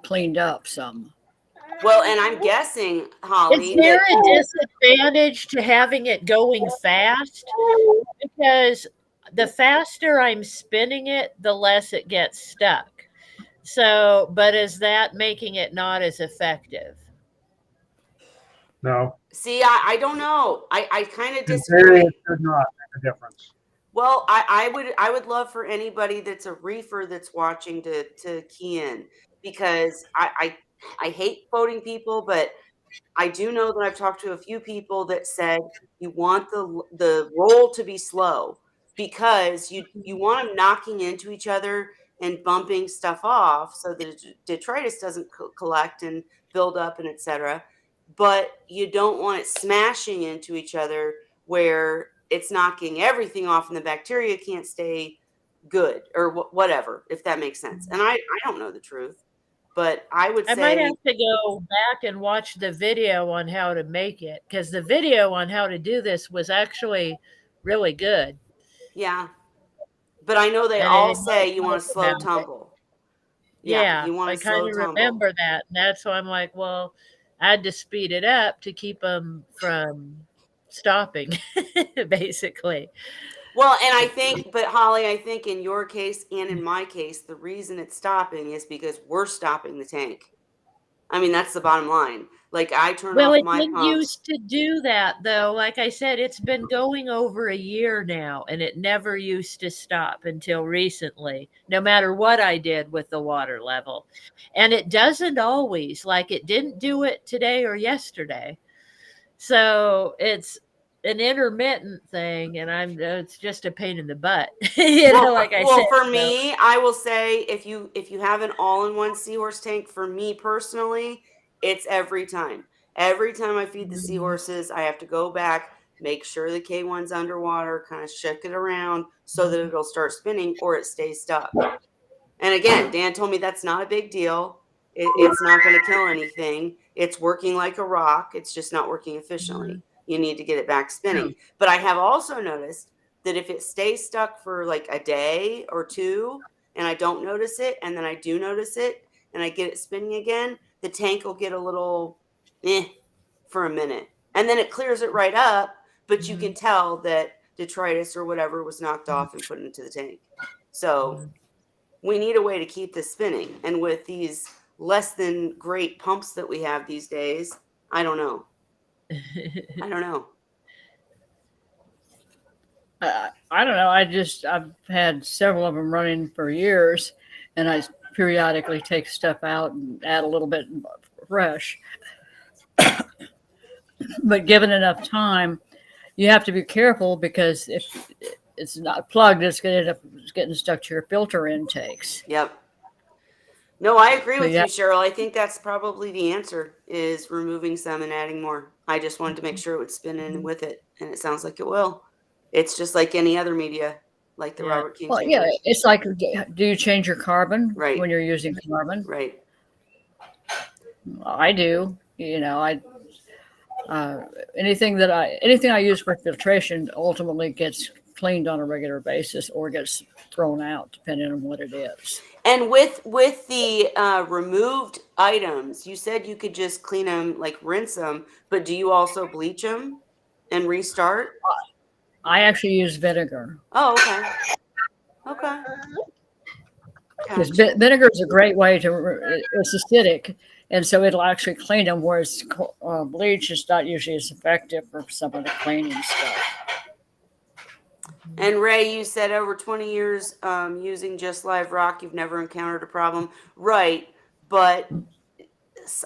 cleaned up some. Well, and I'm guessing, Is Holly, there that a disadvantage to having it going fast? Because the faster I'm spinning it, the less it gets stuck. So, but is that making it not as effective? No, see, I don't know. I kind of in theory, it disagree. should not make a difference. Well, I would love for anybody that's a reefer that's watching to key in, because I hate quoting people, but I do know that I've talked to a few people that said you want the roll to be slow because you want them knocking into each other and bumping stuff off so that detritus doesn't collect and build up and etc. But you don't want it smashing into each other where it's knocking everything off and the bacteria can't stay good or whatever, if that makes sense. And I don't know the truth, but I would I might say, have to go back and watch the video on how to make it because the video on how to do this was actually really good. yeah. But I know they And all it might say you want talk a slow about it. tumble. Yeah, Yeah, you want I a kind slow of tumble. remember that. And that's why I'm like, well, I had to speed it up to keep them from stopping, basically. Well, and I think, but Holly, I think in your case and in my case, the reason it's stopping is because we're stopping the tank. I mean, that's the bottom line. Like I turn Well, off it my didn't pumps. used to do that though. Like I said, it's been going over a year now and it never used to stop until recently, no matter what I did with the water level. And it doesn't always, like it didn't do it today or yesterday. So it's an intermittent thing and it's just a pain in the butt. Like I said. Well, for So, me, I will say if you have an all-in-one seahorse tank, for me personally, it's every time. Every time I feed the mhm, seahorses, I have to go back, make sure the K1's underwater, kind of shake it around so that mhm, it'll start spinning or it stays stuck. And again, Dan told me that's not a big deal. It's not going to kill anything. It's working like a rock. It's just not working efficiently. mhm, You need to get it back spinning. But I have also noticed that if it stays stuck for like a day or two and I don't notice it, and then I do notice it and I get it spinning again, the tank will get a little for a minute. And then it clears it right up, but you mhm, can tell that detritus or whatever was knocked off and put into the tank. So mhm. we need a way to keep this spinning. And with these less than great pumps that we have these days, I don't know. I don't know. I don't know. I've had several of them running for years, and I periodically take stuff out and add a little bit fresh. But given enough time, you have to be careful because if it's not plugged, it's going to end up getting stuck to your filter intakes. Yep. No, I agree So with yeah, you, Cheryl. I think that's probably the answer is removing some and adding more. I just wanted to make sure it would spin in with it, and it sounds like it will. It's just like any other media, like the Yeah. Robert King well, yeah, chambers. it's like, do you change your carbon Right, when you're using carbon? right. I do. Uh, anything I use for filtration ultimately gets cleaned on a regular basis or gets thrown out depending on what it is. And with the removed items, you said you could just clean them, like rinse them, but do you also bleach them and restart? I actually use vinegar Oh, okay. Okay. because Gotcha. vinegar is a great way it's acidic, and so it'll actually clean them. Whereas bleach is not usually as effective for some of the cleaning stuff. And Ray, you said over 20 years using just live rock, you've never encountered a problem. Right. But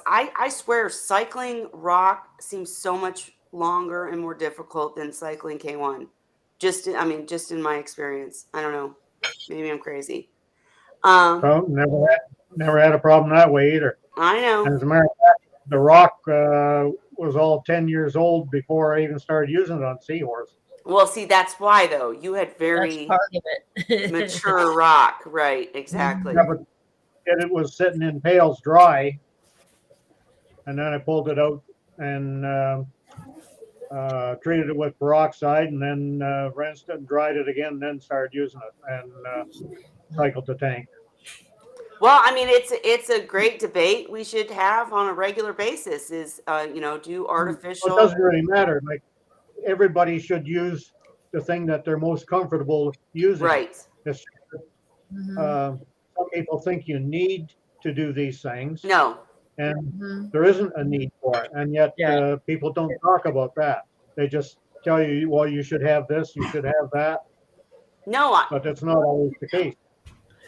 I swear cycling rock seems so much longer and more difficult than cycling K1. Just in my experience. I don't know. Maybe I'm crazy. So never had a problem that way either. I know. And as a matter of fact, the rock was all 10 years old before I even started using it on Seahorse. Well, see, that's why though. You had That's very part of it. mature rock, right? Exactly. Yeah, but it was sitting in pails dry, and then I pulled it out and treated it with peroxide, and then rinsed it and dried it again, and then started using it and cycled the tank. Well, I mean, it's a great debate we should have on a regular basis. Is do Well, artificial? it doesn't really matter. Like everybody should use the thing that they're most comfortable using. Right. It's, Mhm. some people think you need to do these things, No. and Mhm. there isn't a need for it. And yet Yeah. people don't talk about that. They just tell you, well, you should have this, you should have that, No, but that's not always the case.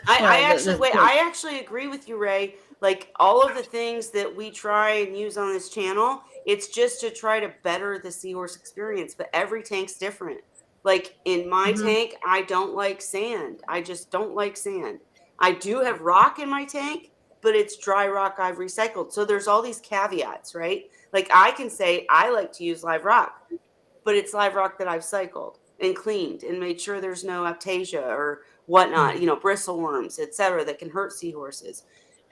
I Well, actually wait. I actually agree with you, Ray. Like all of the things that we try and use on this channel, it's just to try to better the Seahorse experience. But every tank's different. Like in my Mhm. tank, I don't like sand. I just don't like sand. I do have rock in my tank, but it's dry rock I've recycled. So there's all these caveats, right? Like I can say I like to use live rock, but it's live rock that I've cycled and cleaned and made sure there's no aptasia or whatnot, bristleworms, etc., that can hurt seahorses.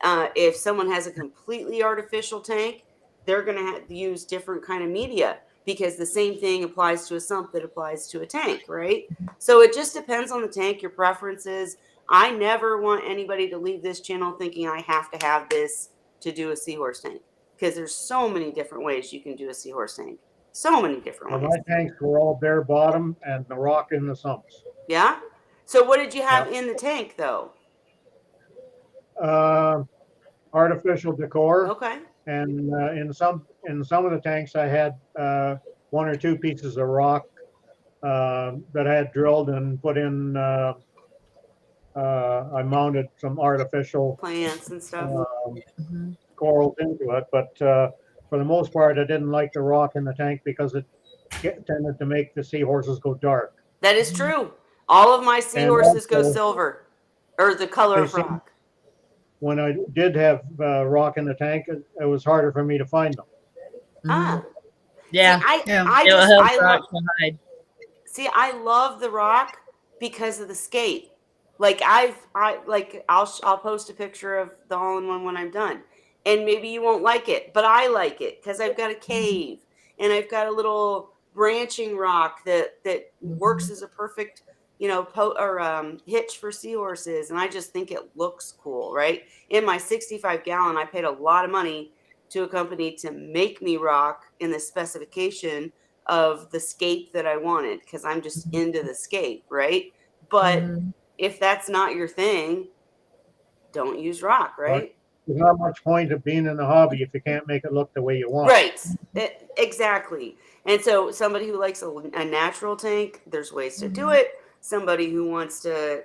If someone has a completely artificial tank, they're going to have to use different kind of media because the same thing applies to a sump that applies to a tank, right? So it just depends on the tank, your preferences. I never want anybody to leave this channel thinking I have to have this to do a seahorse tank because there's so many different ways you can do a seahorse tank. So many different Well, ways. my tanks were all bare bottom and the rock in the sumps. Yeah. So what did you have Yep. in the tank though? Artificial decor, Okay. and in some of the tanks I had one or two pieces of rock that I had drilled and put in. I mounted some artificial Plants and stuff. Mhm. corals into it, but for the most part, I didn't like the rock in the tank because it tended to make the seahorses go dark. That is true. All of my And seahorses go also, silver or the color they of seem rock. when I did have rock in the tank, it was harder for me to find them. Ah. Mhm. Yeah. Yeah. It'll help rock to hide. See, I love the rock because of the skate. Like I'll post a picture of the all-in-one when I'm done. And maybe you won't like it, but I like it because I've got a cave and I've got a little branching rock that works as a perfect, hitch for seahorses. And I just think it looks cool, right? In my 65 gallon, I paid a lot of money to a company to make me rock in the specification of the scape that I wanted because I'm just into the scape, right? But Mhm. if that's not your thing, don't use rock, But right? there's not much point of being in the hobby if you can't make it look the way you want. Right. Exactly. And so somebody who likes a natural tank, there's ways to do it. Somebody who wants to,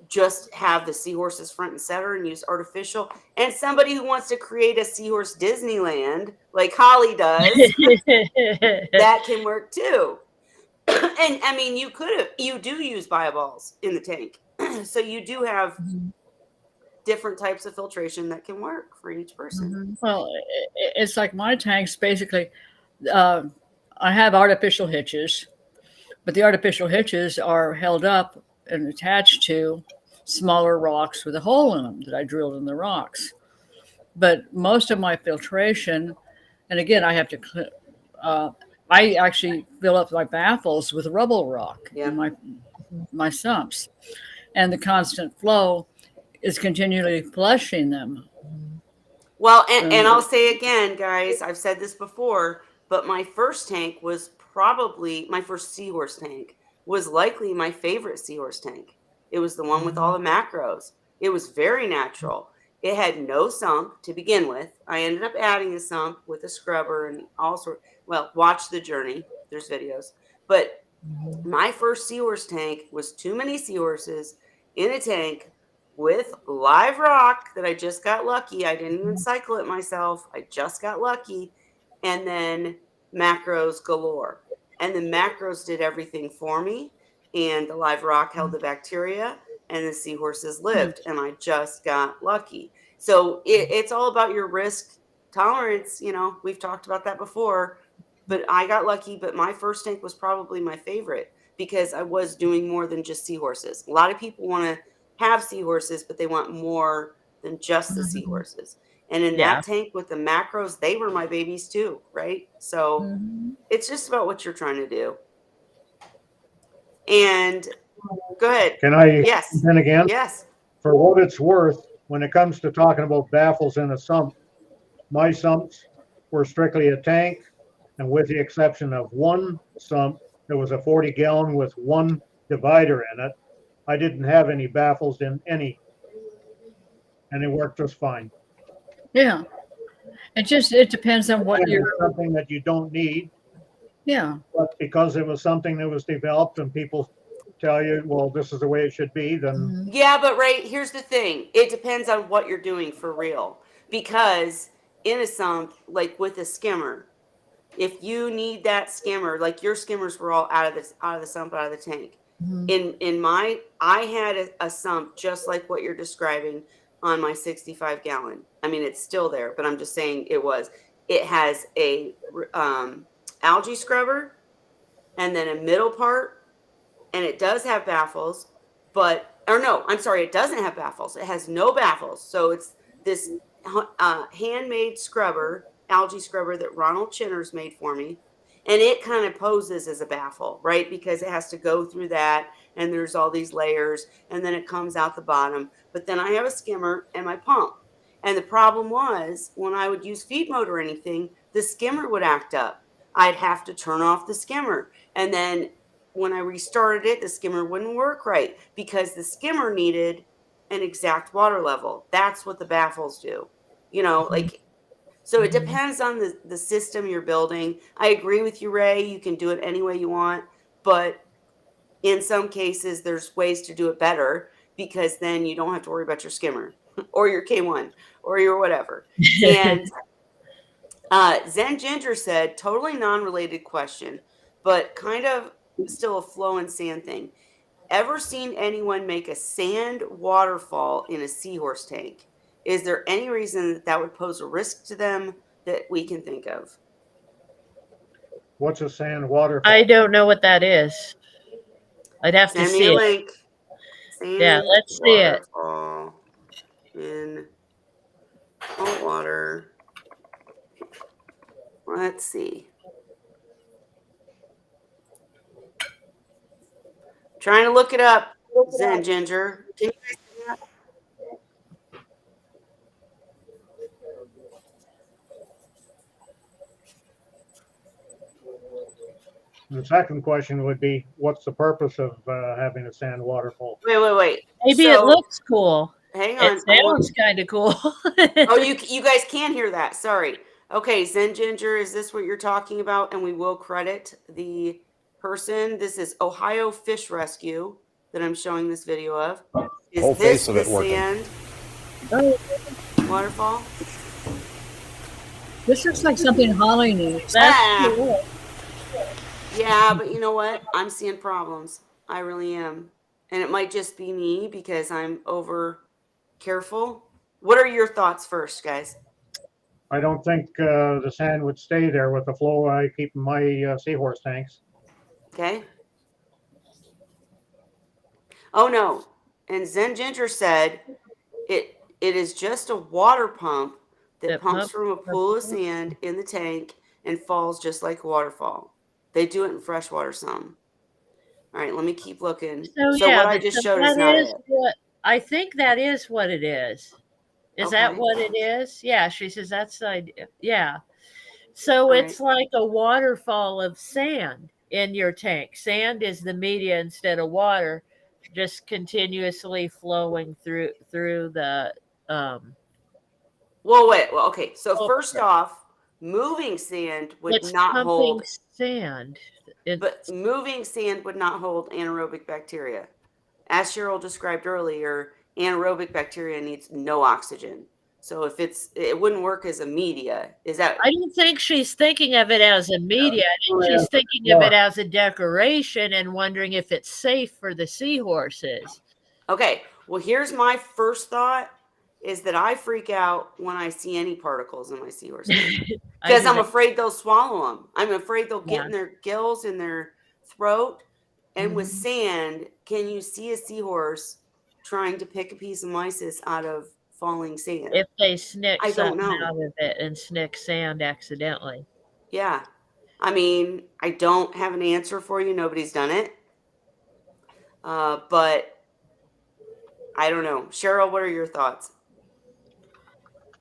just have the seahorses front and center and use artificial, and somebody who wants to create a seahorse Disneyland like Holly does, that can work too. And I mean, you do use bioballs in the tank. So you do have Mhm. different types of filtration that can work for each person. Mhm. Well, it's like my tanks basically. Uh, I have artificial hitches, but the artificial hitches are held up and attached to smaller rocks with a hole in them that I drilled in the rocks. But most of my filtration, and again, uh, I actually fill up my baffles with rubble rock Yeah. in my sumps, and the constant flow is continually flushing them. Well, and I'll And say again, guys, I've said this before, but my first tank was probably my first seahorse tank was likely my favorite seahorse tank. It was the one with all the macros. It was very natural. It had no sump to begin with. I ended up adding a sump with a scrubber and all sorts. Well, watch the journey. There's videos. But My first Seahorse tank was too many Seahorses in a tank with live rock that I just got lucky. I didn't even cycle it myself. I just got lucky. And then macros galore. And the macros did everything for me. And the live rock held the bacteria and the seahorses lived. And I just got lucky. So it's all about your risk tolerance. You know, we've talked about that before. But I got lucky. But my first tank was probably my favorite because I was doing more than just seahorses. A lot of people want to have seahorses, but they want more than just the seahorses. And in Yeah. that tank with the macros, they were my babies too, right? So it's just about what you're trying to do. And go ahead. Can I Yes. then again? Yes. For what it's worth, when it comes to talking about baffles in a sump, my sumps were strictly a tank, and with the exception of one sump, there was a 40-gallon with one divider in it. I didn't have any baffles in any, and it worked just fine. Yeah. It depends on what It's you're. something that you don't need, Yeah. but because it was something that was developed and people tell you, well, this is the way it should be, then Yeah, but right, here's the thing. It depends on what you're doing for real. Because in a sump, like with a skimmer, if you need that skimmer, like your skimmers were all out of the sump, out of the tank. In my, I had a sump just like what you're describing on my 65-gallon. I mean, it's still there, but I'm just saying it was. It has a algae scrubber and then a middle part, and it does have baffles, but or no, I'm sorry, it doesn't have baffles. It has no baffles. So it's this handmade scrubber, algae scrubber that Ronald Chinner's made for me. And it kind of poses as a baffle, right? Because it has to go through that and there's all these layers and then it comes out the bottom. But then I have a skimmer and my pump. And the problem was when I would use feed mode or anything, the skimmer would act up. I'd have to turn off the skimmer. And then when I restarted it, the skimmer wouldn't work right because the skimmer needed an exact water level. That's what the baffles do. You know, like, so it depends on the system you're building. I agree with you, Ray. You can do it any way you want, but in some cases, there's ways to do it better because then you don't have to worry about your skimmer or your K1 or your whatever. And Zen Ginger said, totally non-related question, but kind of still a flow and sand thing. Ever seen anyone make a sand waterfall in a seahorse tank? Is there any reason that that would pose a risk to them that we can think of? what's a sand waterfall? I don't know what that is. I'd have to Send me see a it. link. Sand Yeah, let's see it. waterfall in cold water. Let's see. Trying to look it up, Zen Ginger. Can you guys see that? The second question would be, what's the purpose of having a sand waterfall? Wait. Maybe it looks cool. Hang on. It sounds kind of cool. Oh, you guys can hear that. Sorry. Okay, Zen Ginger, is this what you're talking about? And we will credit the person. This is Ohio Fish Rescue that I'm showing this video of. Is Whole this face of the it working. sand waterfall? This looks like something Holly needs. That's cool. Yeah, but you know what? I'm seeing problems. I really am. And it might just be me because I'm over careful. What are your thoughts first, guys? I don't think the sand would stay there with the flow I keep in my seahorse tanks. Okay. Oh no. And Zen Ginger said it is just a water pump that pumps from a pool of sand in the tank and falls just like a waterfall. They do it in freshwater some. All right, let me keep looking. So what I just showed is not it. I think that is what it is. Is that Okay. what it is? Yeah, she says that's the idea. Yeah. So All it's like a waterfall of sand in your tank. Sand is the media instead of water, just continuously flowing through the Well, wait. Well, okay. So first off, moving sand would it's not pumping hold. sand. But moving sand would not hold anaerobic bacteria. As Cheryl described earlier, anaerobic bacteria needs no oxygen. So if it wouldn't work as a media. Is that? I don't think she's thinking of it as a media. Oh, yeah. She's thinking of it as a decoration and wondering if it's safe for the seahorses. Okay. Well, here's my first thought is that I freak out when I see any particles in my seahorse because I'm afraid they'll swallow them. I'm afraid they'll get in their gills, in their throat. And with sand, can you see a seahorse trying to pick a piece of mysis out of falling sand? If they snick I don't something know. out of it and snick sand accidentally. Yeah. I mean, I don't have an answer for you. Nobody's done it. But I don't know. Cheryl, what are your thoughts?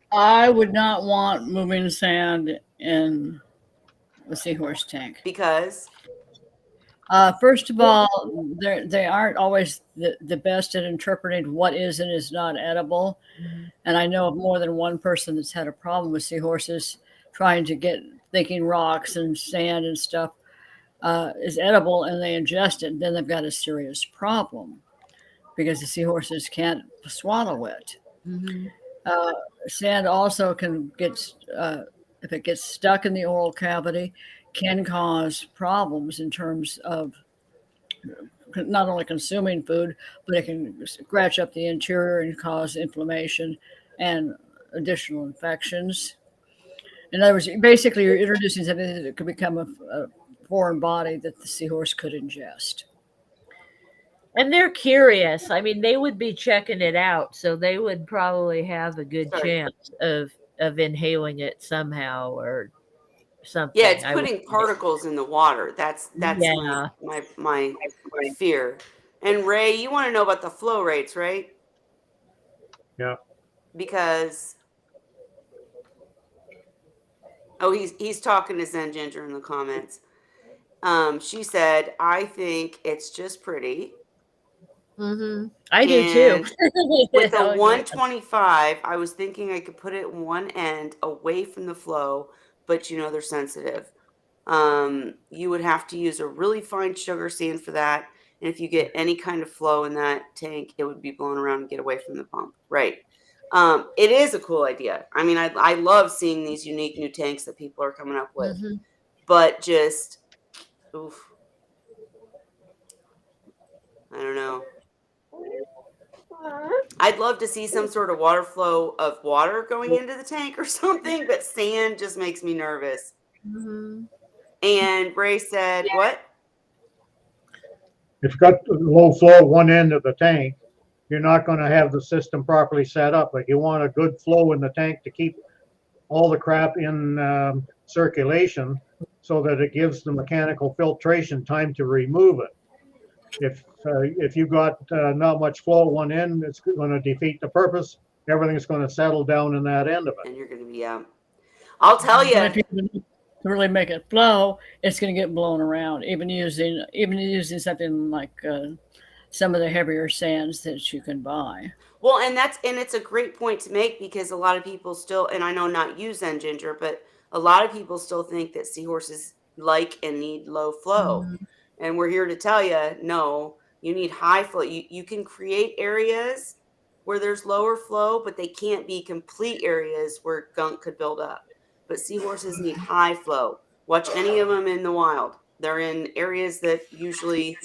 I would not want moving sand in the seahorse tank. Because? First of all, they aren't always the best at interpreting what is and is not edible. And I know of more than one person that's had a problem with seahorses trying to thinking rocks and sand and stuff is edible, and they ingest it. And then they've got a serious problem because the seahorses can't swallow it. Sand also can get, if it gets stuck in the oral cavity, can cause problems in terms of not only consuming food, but it can scratch up the interior and cause inflammation and additional infections. In other words, basically, you're introducing something that could become a foreign body that the seahorse could ingest. And they're curious. I mean, they would be checking it out, so they would probably have a good chance of inhaling it somehow or something. Yeah, it's putting particles in the water. That's my fear. And Ray, you want to know about the flow rates, right? Yeah. Because he's talking to Zen Ginger in the comments. She said, I think it's just pretty. I do too. With a 125, I was thinking I could put it one end away from the flow, but they're sensitive. You would have to use a really fine sugar sand for that. And if you get any kind of flow in that tank, it would be blown around and get away from the pump. Right. It is a cool idea. I mean, I love seeing these unique new tanks that people are coming up with, but just, oof. I don't know. I'd love to see some sort of water flow of water going into the tank or something, but sand just makes me nervous. And Ray said, what? If you've got low flow at one end of the tank, you're not going to have the system properly set up. Like, you want a good flow in the tank to keep all the crap in circulation so that it gives the mechanical filtration time to remove it. If you've got not much flow at one end, it's going to defeat the purpose. Everything's going to settle down in that end of it. And you're going to be out. I'll tell you. If you really make it flow, it's going to get blown around. Even using something like some of the heavier sands that you can buy. Well, and it's a great point to make, because a lot of people still, and I know not you, Zen Ginger, but a lot of people still think that seahorses like and need low flow. And we're here to tell you, no, you need high flow. You can create areas where there's lower flow, but they can't be complete areas where gunk could build up. But seahorses need high flow. Watch any of them in the wild. They're in areas that usually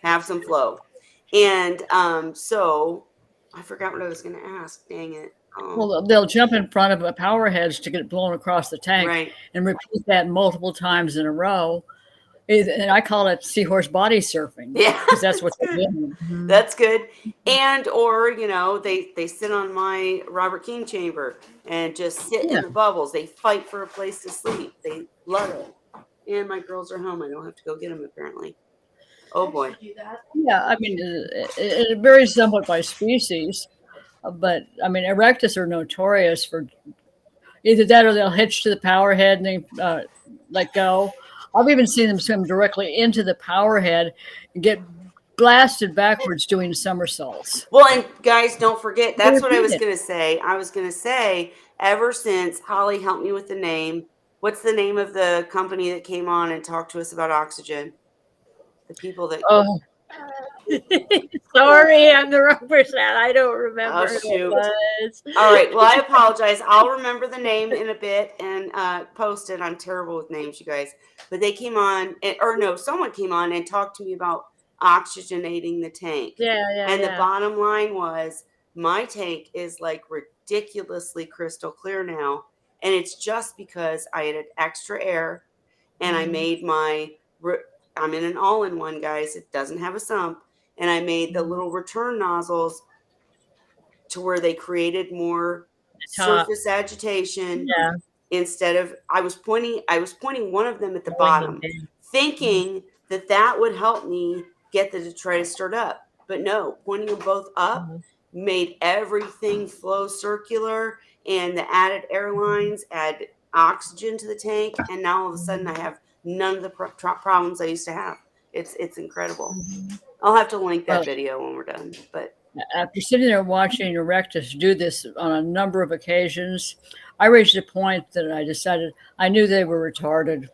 have some flow. And so I forgot what I was going to ask. Dang it. Well, they'll jump in front of a power hedge to get it blown across the tank, and repeat that multiple times in a row. And I call it seahorse body surfing. Yeah, because that's what they're doing. That's good. And or they sit on my Robert King chamber and just sit in the bubbles. They fight for a place to sleep. They love it. And my girls are home. I don't have to go get them, apparently. Oh boy. Yeah, I mean, it varies somewhat by species, but I mean, erectus are notorious for either that or they'll hitch to the power head and they let go. I've even seen them swim directly into the power head and get blasted backwards doing somersaults. Well, and guys, don't forget, that's what I was going to say. I was going to say, ever since Holly helped me with the name, what's the name of the company that came on and talked to us about oxygen? The people that Oh, sorry, I'm the wrong person. I don't remember who shoot. it was. All right. Well, I apologize. I'll remember the name in a bit and post it. I'm terrible with names, you guys. But they came on, or no, someone came on and talked to me about oxygenating the tank. Yeah, And the yeah. bottom line was my tank is like ridiculously crystal clear now. And it's just because I added extra air and I Mhm. made I'm in an all-in-one, guys. It doesn't have a sump. And I made the Mhm. little return nozzles to where they created more top. surface agitation Yeah, instead of I was pointing one of them at the blowing them bottom, down. thinking that that would help me get the detritus stirred up. But no, pointing them both up Mhm. made everything flow circular, and the added airlines add oxygen to the tank, and now all of a sudden I have none of the problems I used to have. It's incredible. Mhm. I'll have to link that Well, video when we're done. But after sitting there watching Erectus do this on a number of occasions, I reached a point that I decided I knew they were retarded.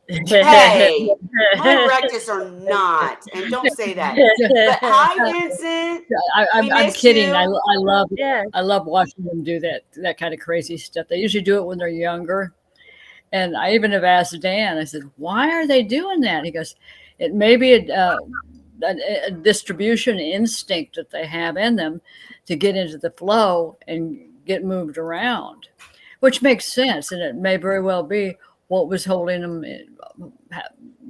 hey, my rectus are not, and don't say that. But hi, Vincent. We I'm missed kidding. you. Yeah. I love watching them do that kind of crazy stuff. They usually do it when they're younger. And I even have asked Dan, I said, why are they doing that? He goes, it may be a distribution instinct that they have in them to get into the flow and get moved around, which makes sense. And it may very well be what was holding them,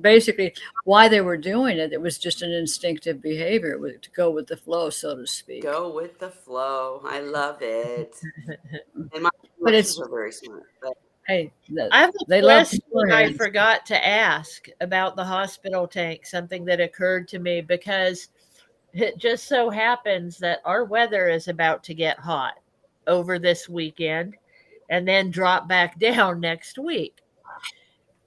basically, why they were doing it. It was just an instinctive behavior to go with the flow, so to speak. Go with the flow. I love it. And my But elections it's, are very smart. But hey, I have a they love question I beforehand. forgot to ask about the hospital tank, something that occurred to me because it just so happens that our weather is about to get hot over this weekend and then drop back down next week.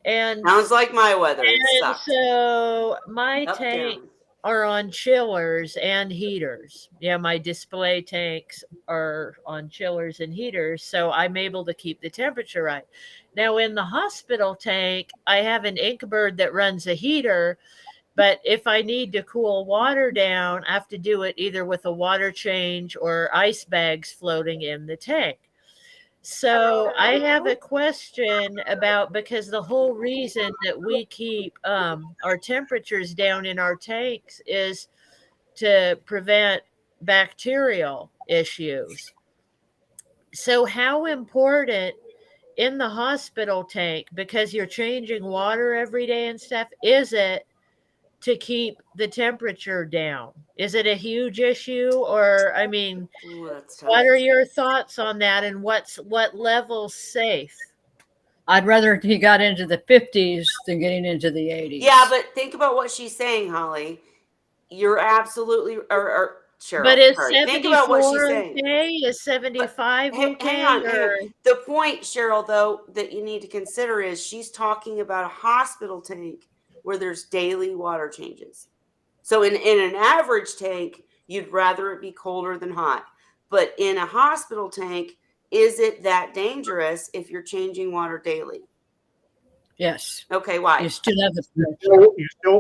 And sounds like my weather. It sucked. so my Up tank down. are on chillers and heaters. Yeah, my display tanks are on chillers and heaters, so I'm able to keep the temperature right. Now, in the hospital tank, I have an Inkbird that runs a heater, but if I need to cool water down, I have to do it either with a water change or ice bags floating in the tank. So I have a question about because the whole reason that we keep our temperatures down in our tanks is to prevent bacterial issues. So how important in the hospital tank, because you're changing water every day and stuff, is it to keep the temperature down? Is it a huge issue? Or, I mean, Ooh, that's tough. what are your thoughts on that and what level's safe? I'd rather he got into the 50s than getting into the 80s. Yeah, but think about what she's saying, Holly. You're absolutely, or Cheryl. But is Sorry. Think about what she's 74 saying. okay? Is 75 Hang okay? on, hang on. Or The point, Cheryl, though, that you need to consider is she's talking about a hospital tank where there's daily water changes. So in an average tank, you'd rather it be colder than hot. But in a hospital tank, is it that dangerous if you're changing water daily? Yes. Okay, why? You still have the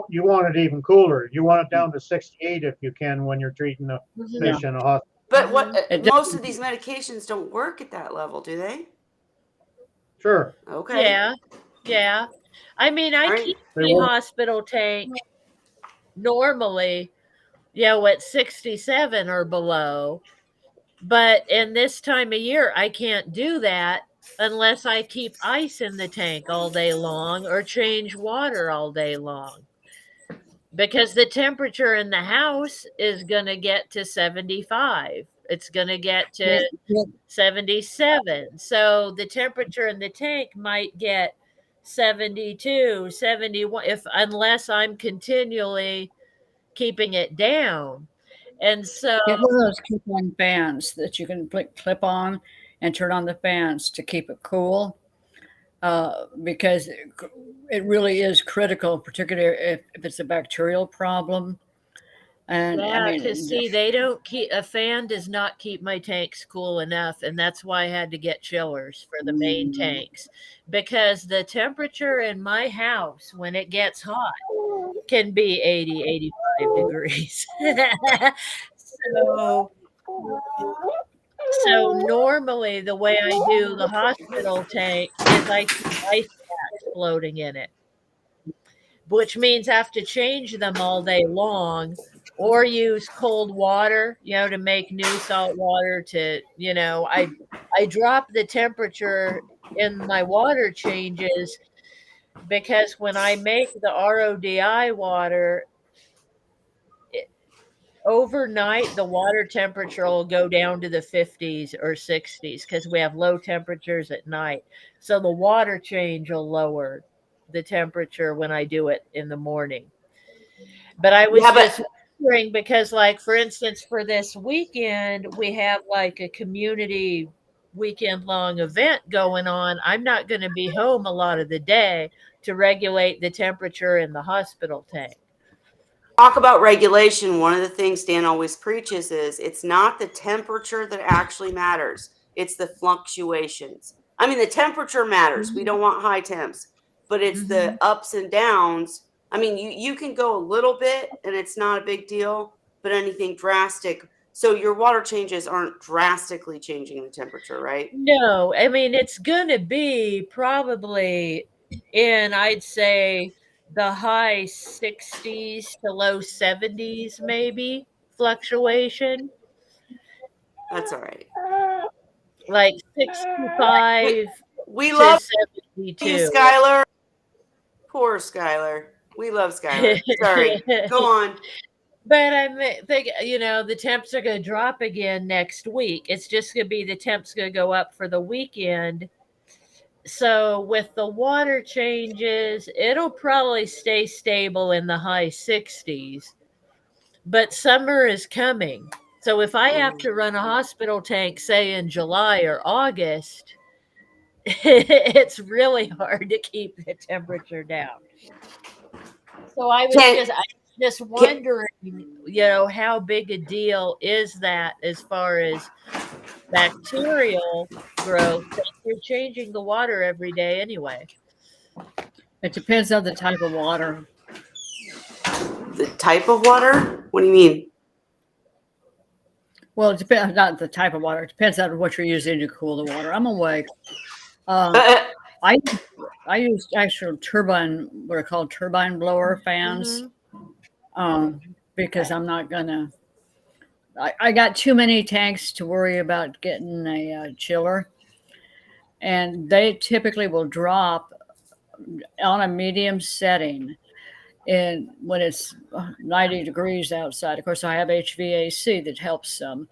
You want it even cooler. You want it down to 68 if you can when you're treating a Mhm. patient in a hospital. But what It most doesn't- of these medications don't work at that level, do they? Sure. Okay. Yeah. Yeah. I mean, I All right. keep They the work. hospital tank normally, at 67 or below. But in this time of year, I can't do that unless I keep ice in the tank all day long or change water all day long. Because the temperature in the house is going to get to 75. It's going to get to 77. So the temperature in the tank might get 72, 71 if unless I'm continually keeping it down. And so Get one of those clip-on fans that you can clip on and turn on the fans to keep it cool. Because it really is critical, particularly if it's a bacterial problem. And I yeah, mean, because see, they don't keep a fan does not keep my tanks cool enough, and that's why I had to get chillers for the main tanks because the temperature in my house when it gets hot can be 80, 85 degrees. so so normally the way I do the hospital tank is I keep ice packs floating in it, which means I have to change them all day long or use cold water, to make new salt water I drop the temperature in my water changes because when I make the RODI water, overnight the water temperature will go down to the 50s or 60s because we have low temperatures at night. So the water change will lower the temperature when I do it in the morning. But I was Yeah, just but wondering because, like, for instance, for this weekend, we have like a community weekend long event going on. I'm not going to be home a lot of the day to regulate the temperature in the hospital tank. talk about regulation. One of the things Dan always preaches is it's not the temperature that actually matters, it's the fluctuations. I mean, the temperature matters. We Mhm. don't want high temps, but it's the Mhm. ups and downs. I mean, you can go a little bit and it's not a big deal, but anything drastic. So your water changes aren't drastically changing the temperature, right? No, I mean, it's gonna be probably in, I'd say, the high 60s to low 70s, maybe fluctuation, That's all right. like We 65 we to love you, 72. Skylar. Poor Skylar. We love Skylar. Sorry. Go on. But I'm think the temps are going to drop again next week. It's just going to be the temps going to go up for the weekend. So with the water changes, it'll probably stay stable in the high 60s. But summer is coming. So if I have to run a hospital tank, say in July or August, it's really hard to keep the temperature down. So I was Can, just can wondering, how big a deal is that as far as bacterial growth? Since you're changing the water every day anyway. It depends on the type of water. the type of water? What do you mean? Well, it depends, not the type of water. It depends on what you're using to cool the water. I'm awake. Uh, Um, uh, I I use actual turbine, what are called turbine blower fans, Mhm. because I'm not gonna. I got too many tanks to worry about getting a chiller, and they typically will drop on a medium setting. And when it's 90 degrees outside, of course, I have HVAC that helps some,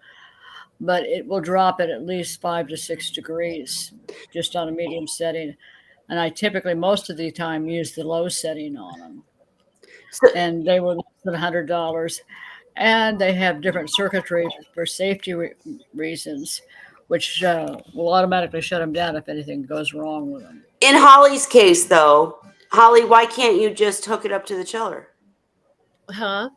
but it will drop at least 5 to 6 degrees just on a medium setting. And I typically, most of the time, use the low setting on them. so, And they were less than $100. And they have different circuitry for safety reasons, which will automatically shut them down if anything goes wrong with them. in Holly's case, though, Holly, why can't you just hook it up to the chiller? Huh?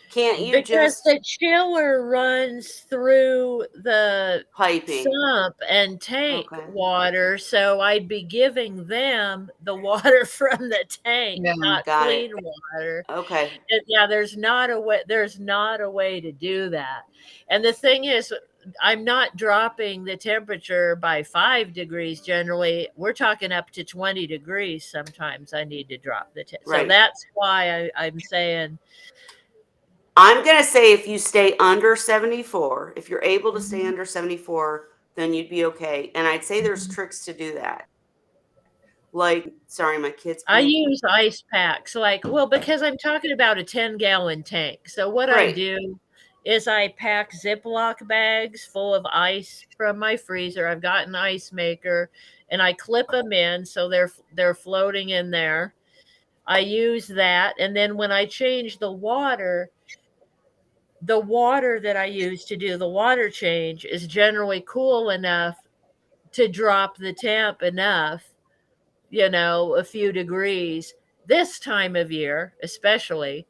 Can't you Because just the chiller runs through the piping? sump and tank Okay. water, so I'd be giving them the water from the tank, Yeah. not Got it. clean water. Okay. Yeah, there's not a way to do that. And the thing is, I'm not dropping the temperature by 5 degrees generally. We're talking up to 20 degrees sometimes I need to drop the so Right. that's why I'm saying I'm going to say if you stay under 74, if you're able to stay Mhm. under 74, then you'd be okay. And I'd say there's Mhm. tricks to do that. Like, sorry, my kid's I playing. use ice packs, because I'm talking about a 10-gallon tank. So what I Right. do is I pack Ziploc bags full of ice from my freezer. I've got an ice maker, and I clip them in so they're floating in there. I use that, and then when I change the water that I use to do the water change is generally cool enough to drop the temp enough, a few degrees this time of year, especially,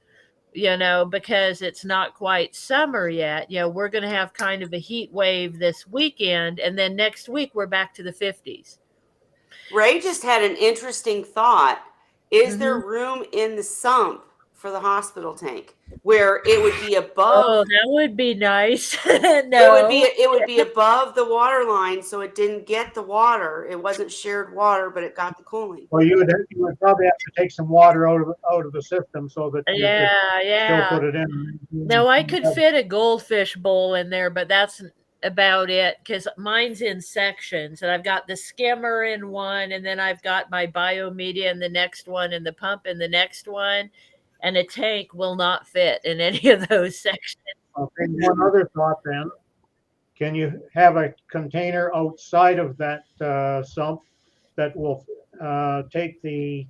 because it's not quite summer yet. We're going to have kind of a heat wave this weekend, and then next week we're back to the 50s. Ray just had an interesting thought. Is there Mm-hmm. room in the sump for the hospital tank, where it would be Oh, above. that would be nice. It No. would be above the water line, so it didn't get the water. It wasn't shared water, but it got the cooling. Well, you would probably have to take some water out of the system so that you could still put Yeah. it in. No, I could fit a goldfish bowl in there, but that's about it because mine's in sections, and I've got the skimmer in one, and then I've got my biomedia in the next one, and the pump in the next one, and a tank will not fit in any of those sections. Okay, one other thought then. Can you have a container outside of that sump that will take the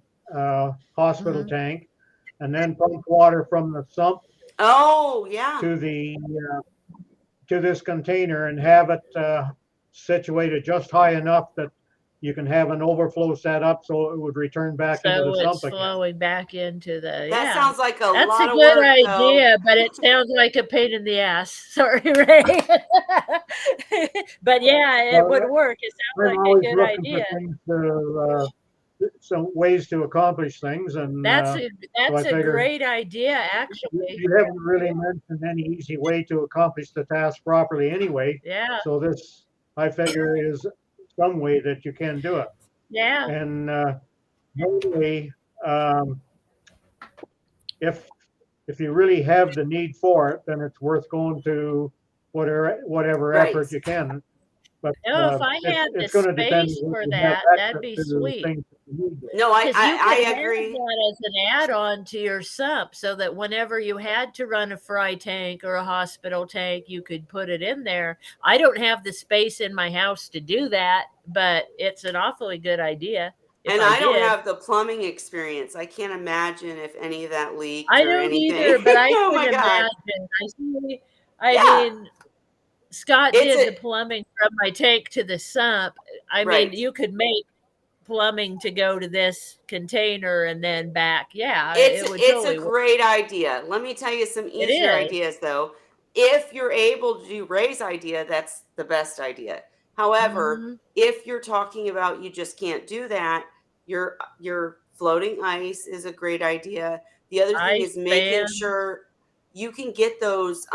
hospital Mhm. tank and then pump water from the sump Oh, yeah. to this container and have it situated just high enough that you can have an overflow set up so it would return back into the So it's sump again. flowing back into the That sounds like a That's lot a of good work, though. idea, but it sounds like a pain in the ass. Sorry, Ray. But yeah, it would work. It sounds I'm like a always good looking idea. for things to some ways to accomplish things, and That's so a I figured great idea, actually. you haven't really mentioned any easy way to accomplish the task properly anyway. Yeah, So this, I figure, is some way that you can do it. yeah. And mainly, if you really have the need for it, then it's worth going to whatever Right. effort you can. But Oh, if I had the it's going to depend space if for you have that, that'd access be to sweet. things that you need. No, Because you could I have agree. that as an add-on to your sump so that whenever you had to run a fry tank or a hospital tank, you could put it in there. I don't have the space in my house to do that, but it's an awfully good idea if And I I don't did. have the plumbing experience. I can't imagine if any of that leaked I or don't anything. either, but I Oh could my God. imagine. I Yeah. mean, Scott It's did the a plumbing from my tank to the sump. I mean, right. you could make plumbing to go to this container and then back. Yeah, it would It's a totally work. great idea. Let me tell you some It easier is. ideas though. If you're able to do Ray's idea, that's the best idea. However, Mhm. if you're talking about you just can't do that, your floating ice is a great idea. The other thing is Ice making fan. sure you can get those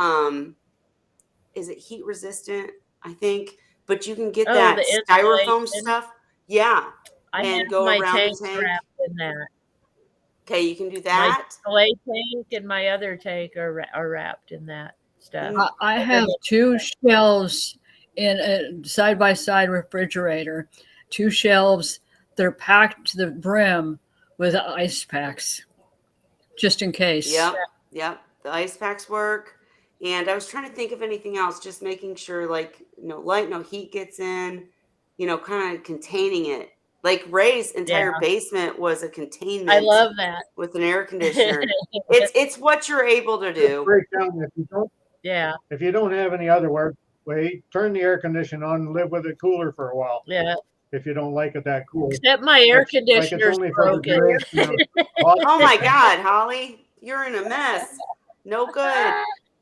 is it heat resistant? I think, but you can get Oh, that the styrofoam insulation. stuff. Yeah, I and have go my around the tanks tank. wrapped in that. Okay, you can do My that. display tank and my other tank are wrapped in that stuff. Mm, I have two shelves in a side by side refrigerator, two shelves that are packed to the brim with ice packs, just in case. Yep, yep. The ice packs work. And I was trying to think of anything else, just making sure like no light, no heat gets in, kind of containing it. Like Ray's Yeah, entire basement was a I containment love that. with an air conditioner. It's what you're able to Just do. break down Yeah, if you don't have any other way, turn the air conditioner on and live with it cooler for a while. yeah. If you don't like it that cool, Except my air like it's conditioner's only for the broken. duration of Oh my God, Holly, you're in a mess. No good.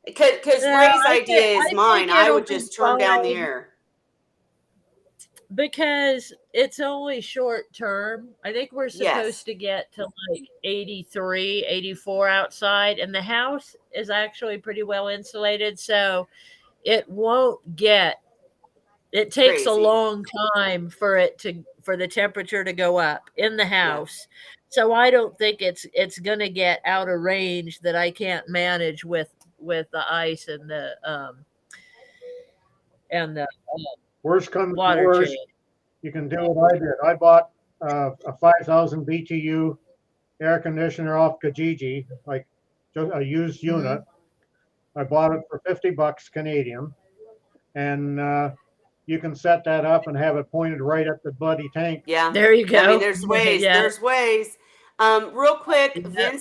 Because No, Ray's idea is I mine. think I it'll would be just turn down the fine air. because it's only short term. I think we're Yes. supposed to get to like 83, 84 outside, and the house is actually pretty well insulated, so it won't get it takes a Crazy. long time for the temperature to go up in the house. So I don't think it's going to get out of range that I can't manage with the ice and the worst comes to water worst, change. you can do what I did. I bought a 5,000 BTU air conditioner off Kijiji, like just a used unit. I bought it for $50 Canadian, and you can set that up and have it pointed right at the bloody tank. Yeah. There you go. I mean, there's ways. Yeah. There's ways. Real quick, Yeah.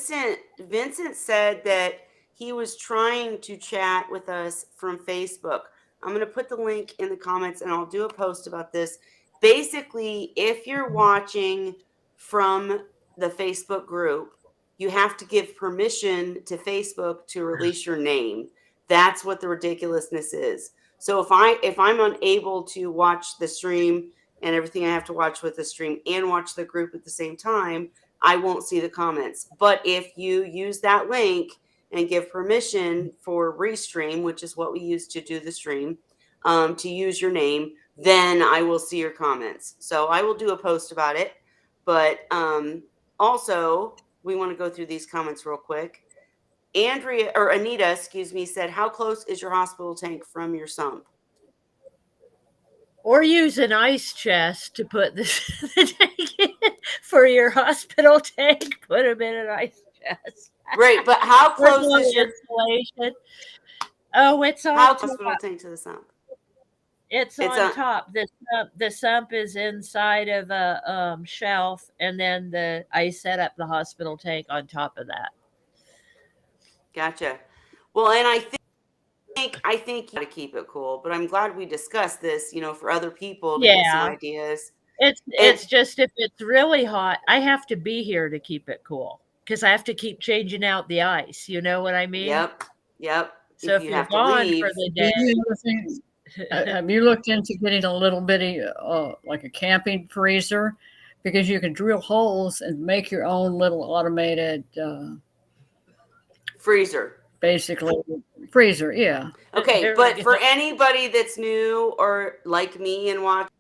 Vincent said that he was trying to chat with us from Facebook. I'm going to put the link in the comments and I'll do a post about this. Basically, if you're watching from the Facebook group, you have to give permission to Facebook to release your name. That's what the ridiculousness is. So if I'm unable to watch the stream and everything I have to watch with the stream and watch the group at the same time, I won't see the comments. But if you use that link and give permission for restream, which is what we use to do the stream, to use your name, then I will see your comments. So I will do a post about it. But also, we want to go through these comments real quick. Andrea or Anita, excuse me, said, "How close is your hospital tank from your sump?" Or use an ice chest to put the tank in for your hospital tank. Put them in an ice chest. Right, but how With close no is your insulation. Oh, it's on top. hospital tank to the sump? It's It's on on. top. The sump is inside of a shelf, and then I set up the hospital tank on top of that. Gotcha. Well, and I think you got to keep it cool, but I'm glad we discussed this, for other people to get some Yeah, ideas. it's And it's just if it's really hot, I have to be here to keep it cool because I have to keep changing out the ice. You know what I mean? yep, yep. So If if you you're have to gone for leave, the Do day, you ever think, have you looked into getting a little bitty, like a camping freezer? Because you can drill holes and make your own little automated, freezer. basically freezer. Yeah. Okay, there we but for go. anybody that's new or like me and watching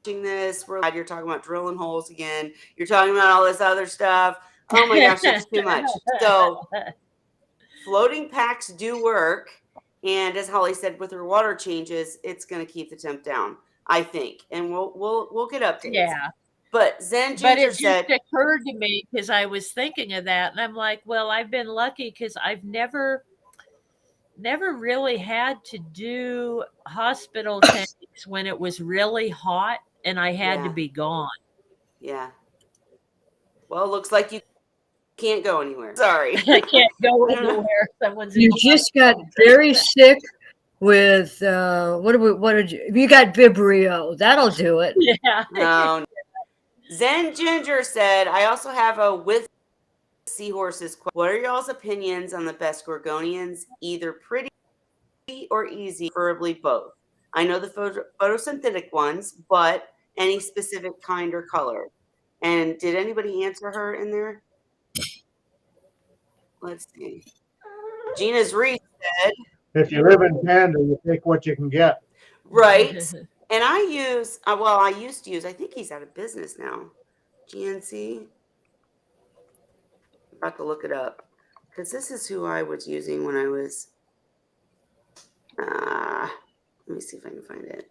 this, we're glad you're talking about drilling holes again. You're talking about all this other stuff. Oh my gosh, it's too much. So floating packs do work, and as Holly said, with her water changes, it's going to keep the temp down, I think, and we'll get updates. Yeah. But Zen But Ginger it just said, occurred to me because I was thinking of that, and I'm like, well, I've been lucky because I've never really had to do hospital tanks when it was really hot and I had to yeah, be gone. yeah. Well, looks like you can't go anywhere. Sorry. I can't go I don't know. anywhere. Someone's in You just got very sick with, what did you got Vibrio. That'll do it. yeah. No. Zen Ginger said, I also have a with Seahorses. What are y'all's opinions on the best Gorgonians? Either pretty or easy, preferably both. I know the photosynthetic ones, but any specific kind or color. And did anybody answer her in there? Let's see. Gina's Reese said, If you live in Canada, you take what you can get. right. And I use, I used to use, I think he's out of business now. GNC. I'm about to look it up because this is who I was using when I was, let me see if I can find it.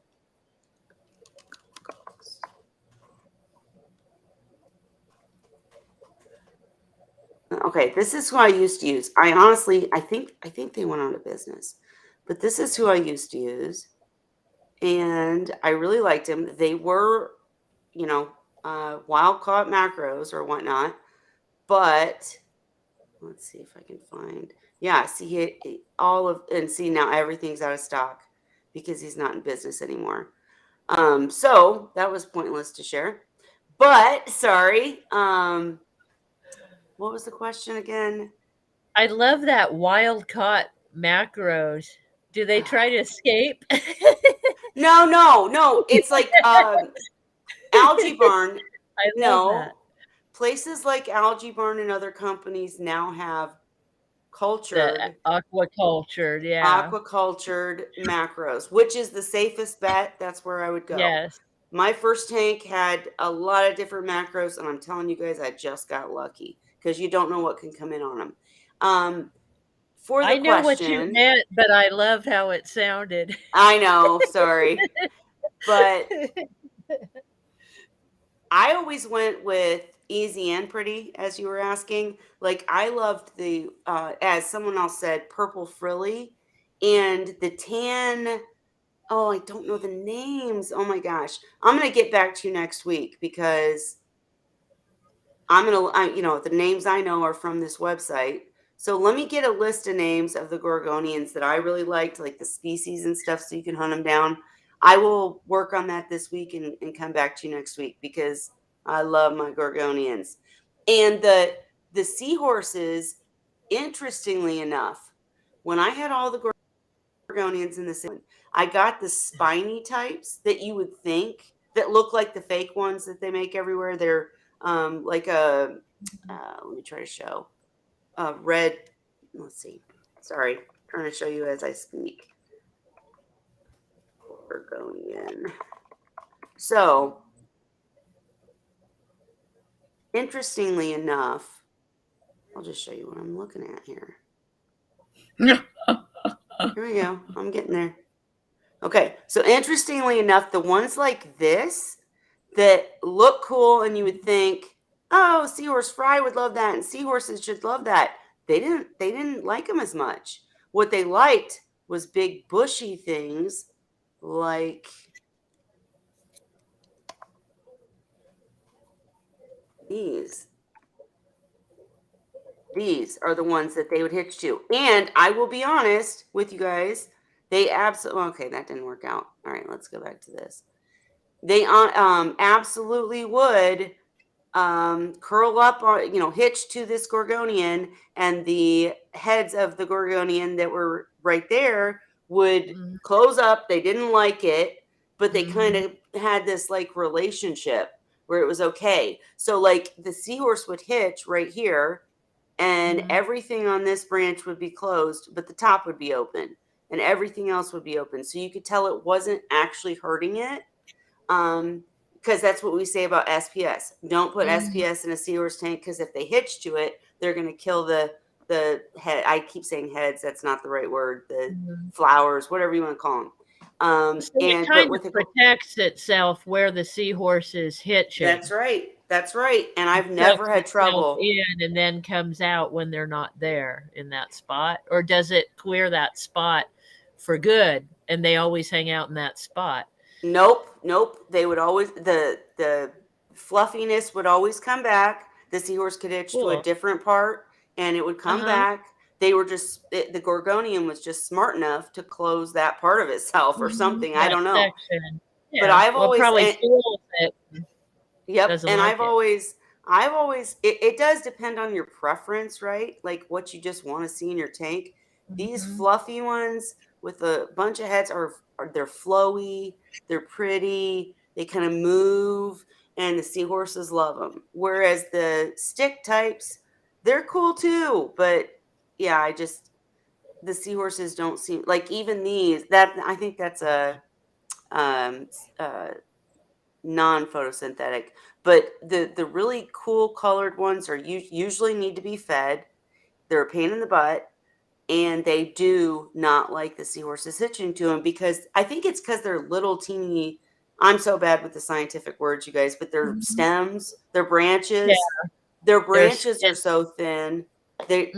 Okay, this is who I used to use. I think they went out of business, but this is who I used to use, and I really liked them. They were, wild caught macros or whatnot, but let's see if I can find. Yeah, see all of and see now everything's out of stock because he's not in business anymore. So that was pointless to share. But sorry. What was the question again? I love that wild caught macros. Do they try to escape? No. It's like Algae Barn. I love No, that. places like Algae Barn and other companies now have The cultured, aquaculture, yeah. aquacultured macros, which is the safest bet. That's where I would go. Yes. My first tank had a lot of different macros, and I'm telling you guys, I just got lucky because you don't know what can come in on them. For the I know what you question, meant, but I loved how it sounded. I know, sorry, but I always went with easy and pretty, as you were asking. Like I loved the, as someone else said, purple frilly, and the tan. Oh, I don't know the names. Oh my gosh, I'm gonna get back to you next week because the names I know are from this website. So let me get a list of names of the Gorgonians that I really liked, like the species and stuff, so you can hunt them down. I will work on that this week and come back to you next week because I love my Gorgonians. And the seahorses, interestingly enough, when I had all the Gorgonians in the same, I got the spiny types that you would think that look like the fake ones that they make everywhere. They're like a, let me try to show a red. Let's see. Sorry, trying to show you as I speak. Gorgonian. So, interestingly enough, I'll just show you what I'm looking at here. Here we go. I'm getting there. Okay, so interestingly enough, the ones like this that look cool and you would think, oh, Seahorse Fry would love that and seahorses should love that. They didn't like them as much. What they liked was big bushy things like these. These are the ones that they would hitch to. And I will be honest with you guys, they absolutely, okay, that didn't work out. All right, let's go back to this. They absolutely would curl up, hitch to this Gorgonian, and the heads of the Gorgonian that were right there would close up. They didn't like it, but they kind of had this like relationship where it was okay. So like the seahorse would hitch right here, and everything on this branch would be closed, but the top would be open, and everything else would be open. So you could tell it wasn't actually hurting it. Because that's what we say about SPS. Don't put SPS in a seahorse tank, because if they hitch to it, they're going to kill the head. I keep saying heads. That's not the right word. The flowers, whatever you want to call them. So it kind of protects itself where the seahorse is hitching. That's right. That's right. And I've never had trouble in and then comes out when they're not there in that spot. Or does it clear that spot for good and they always hang out in that spot? Nope. They would always, the fluffiness would always come back. The seahorse could hitch to a different part and it would come back. They were just, the Gorgonian was just smart enough to close that part of itself or something. I don't know. Yeah. But I've always, probably it. Yep. And I've always, it does depend on your preference, right? Like what you just want to see in your tank. These fluffy ones with a bunch of heads they're flowy, they're pretty, they kind of move, and the seahorses love them. Whereas the stick types, they're cool too, but yeah, the seahorses don't seem like, even these, that I think that's a non-photosynthetic, but the really cool colored ones are usually need to be fed. They're a pain in the butt. And they do not like the seahorses hitching to them, because I think it's because they're little teeny. I'm so bad with the scientific words, you guys, but their stems, their branches, their branches are so thin. They,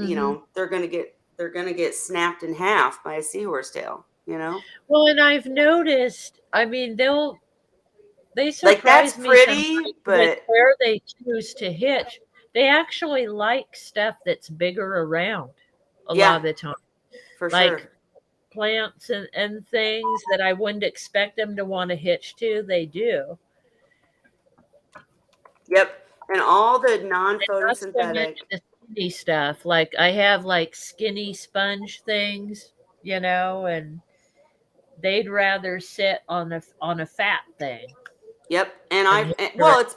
they're gonna get snapped in half by a seahorse tail. Well, and I've noticed. I mean, they surprise like that's me pretty, but where they choose to hitch. They actually like stuff that's bigger around. A lot of the time, for like sure, plants and things that I wouldn't expect them to want to hitch to, they do. Yep, and all the non-photosynthetic The skinny stuff, like I have like skinny sponge things, and they'd rather sit on a fat thing. Yep, and it's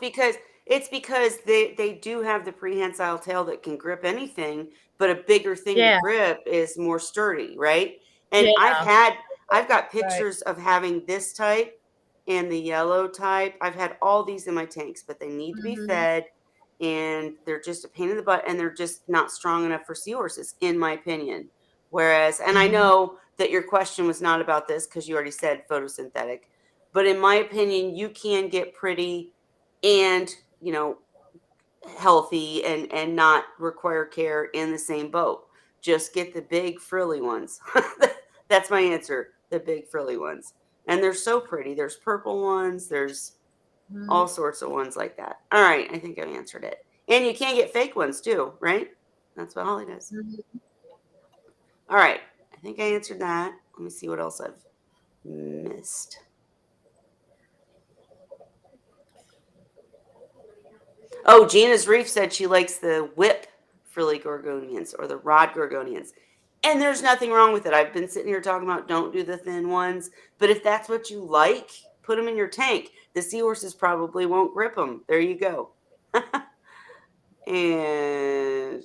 because they do have the prehensile tail that can grip anything, but a bigger thing to grip is more sturdy, right? And I've got pictures of having this type and the yellow type. I've had all these in my tanks, but they need to be fed, and they're just a pain in the butt, and they're just not strong enough for seahorses, in my opinion. Whereas, and I know that your question was not about this because you already said photosynthetic. But in my opinion, you can get pretty and, healthy and not require care in the same boat. Just get the big frilly ones. That's my answer. The big frilly ones. And they're so pretty. There's purple ones. There's all sorts of ones like that. All right. I think I've answered it. And you can get fake ones too, right? That's what Holly does. All right. I think I answered that. Let me see what else I've missed. Oh, Gina's Reef said she likes the whip frilly Gorgonians or the rod Gorgonians. And there's nothing wrong with it. I've been sitting here talking about don't do the thin ones. But if that's what you like, put them in your tank. The seahorses probably won't grip them. There you go. And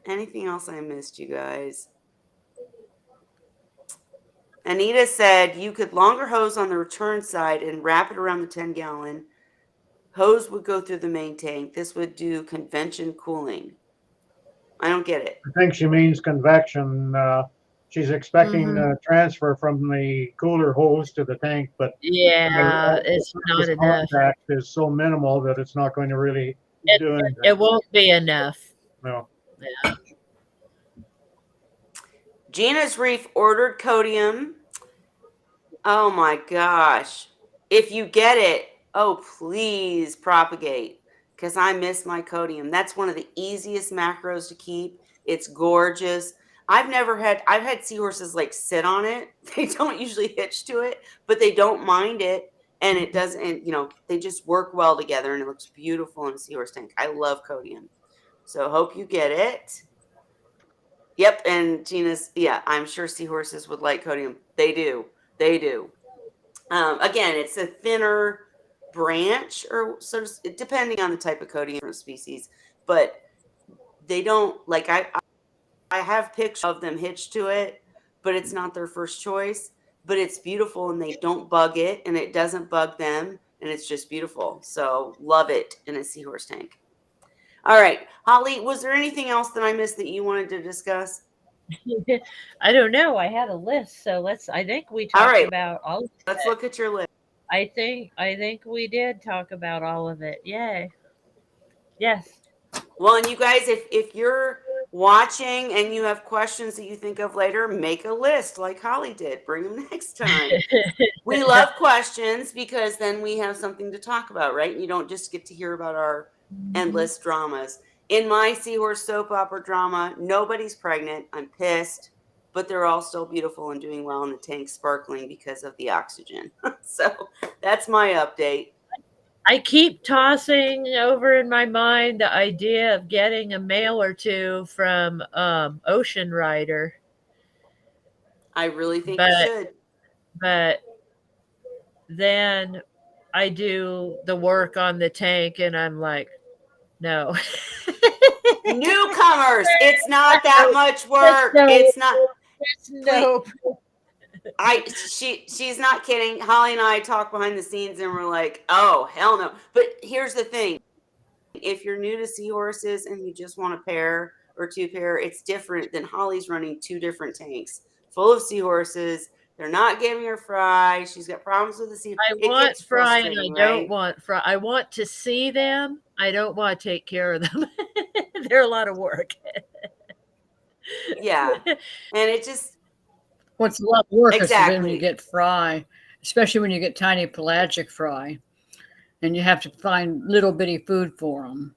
anything else I missed, you guys? Anita said you could longer hose on the return side and wrap it around the 10-gallon. Hose would go through the main tank. This would do convention cooling. I don't get it. I think she means convection. She's expecting Mhm. transfer from the cooler hose to the tank, but Yeah, the it's not surface enough. contact is so minimal that it's not going to really do anything. It won't be enough. No. Yeah. Gina's Reef ordered Codium. Oh my gosh. If you get it, oh, please propagate because I miss my Codium. That's one of the easiest macros to keep. It's gorgeous. I've had seahorses like sit on it. They don't usually hitch to it, but they don't mind it. And it doesn't, and they just work well together and it looks beautiful in a seahorse tank. I love Codium. So hope you get it. Yep, and Gina's, yeah, I'm sure seahorses would like Codium. They do. They do. Again, it's a thinner branch, or sort of depending on the type of Codium species, but they don't like. I have pictures of them hitched to it, but it's not their first choice. But it's beautiful, and they don't bug it, and it doesn't bug them, and it's just beautiful. So love it in a seahorse tank. All right, Holly, was there anything else that I missed that you wanted to discuss? I don't know. I had a list, so I think we All talked right, about all of let's it. look at your list. I think we did talk about all of it. Yay. Yes. Well, and you guys, if you're watching and you have questions that you think of later, make a list like Holly did. Bring them next time. We love questions because then we have something to talk about, right? You don't just get to hear about our endless dramas. In my Seahorse soap opera drama, nobody's pregnant. I'm pissed, but they're all still beautiful and doing well in the tank, sparkling because of the oxygen. So that's my update. I keep tossing over in my mind the idea of getting a mail or two from Ocean Rider, I really think you but should. but then I do the work on the tank and I'm like, no. Newcomers, it's not that much work. No, It's not. Please, no. she's not kidding. Holly and I talk behind the scenes and we're like, oh hell no. But here's the thing: if you're new to seahorses and you just want a pair or two pair, it's different than Holly's running two different tanks full of seahorses. They're not giving her fry. She's got problems with the sea. I It want gets fry and I frustrating, don't right? want fry. I want to see them. I don't want to take care of them. They're a lot of work. Yeah, and it just What's a lot of work is when you exactly. get fry, especially when you get tiny pelagic fry, and you have to find little bitty food for them.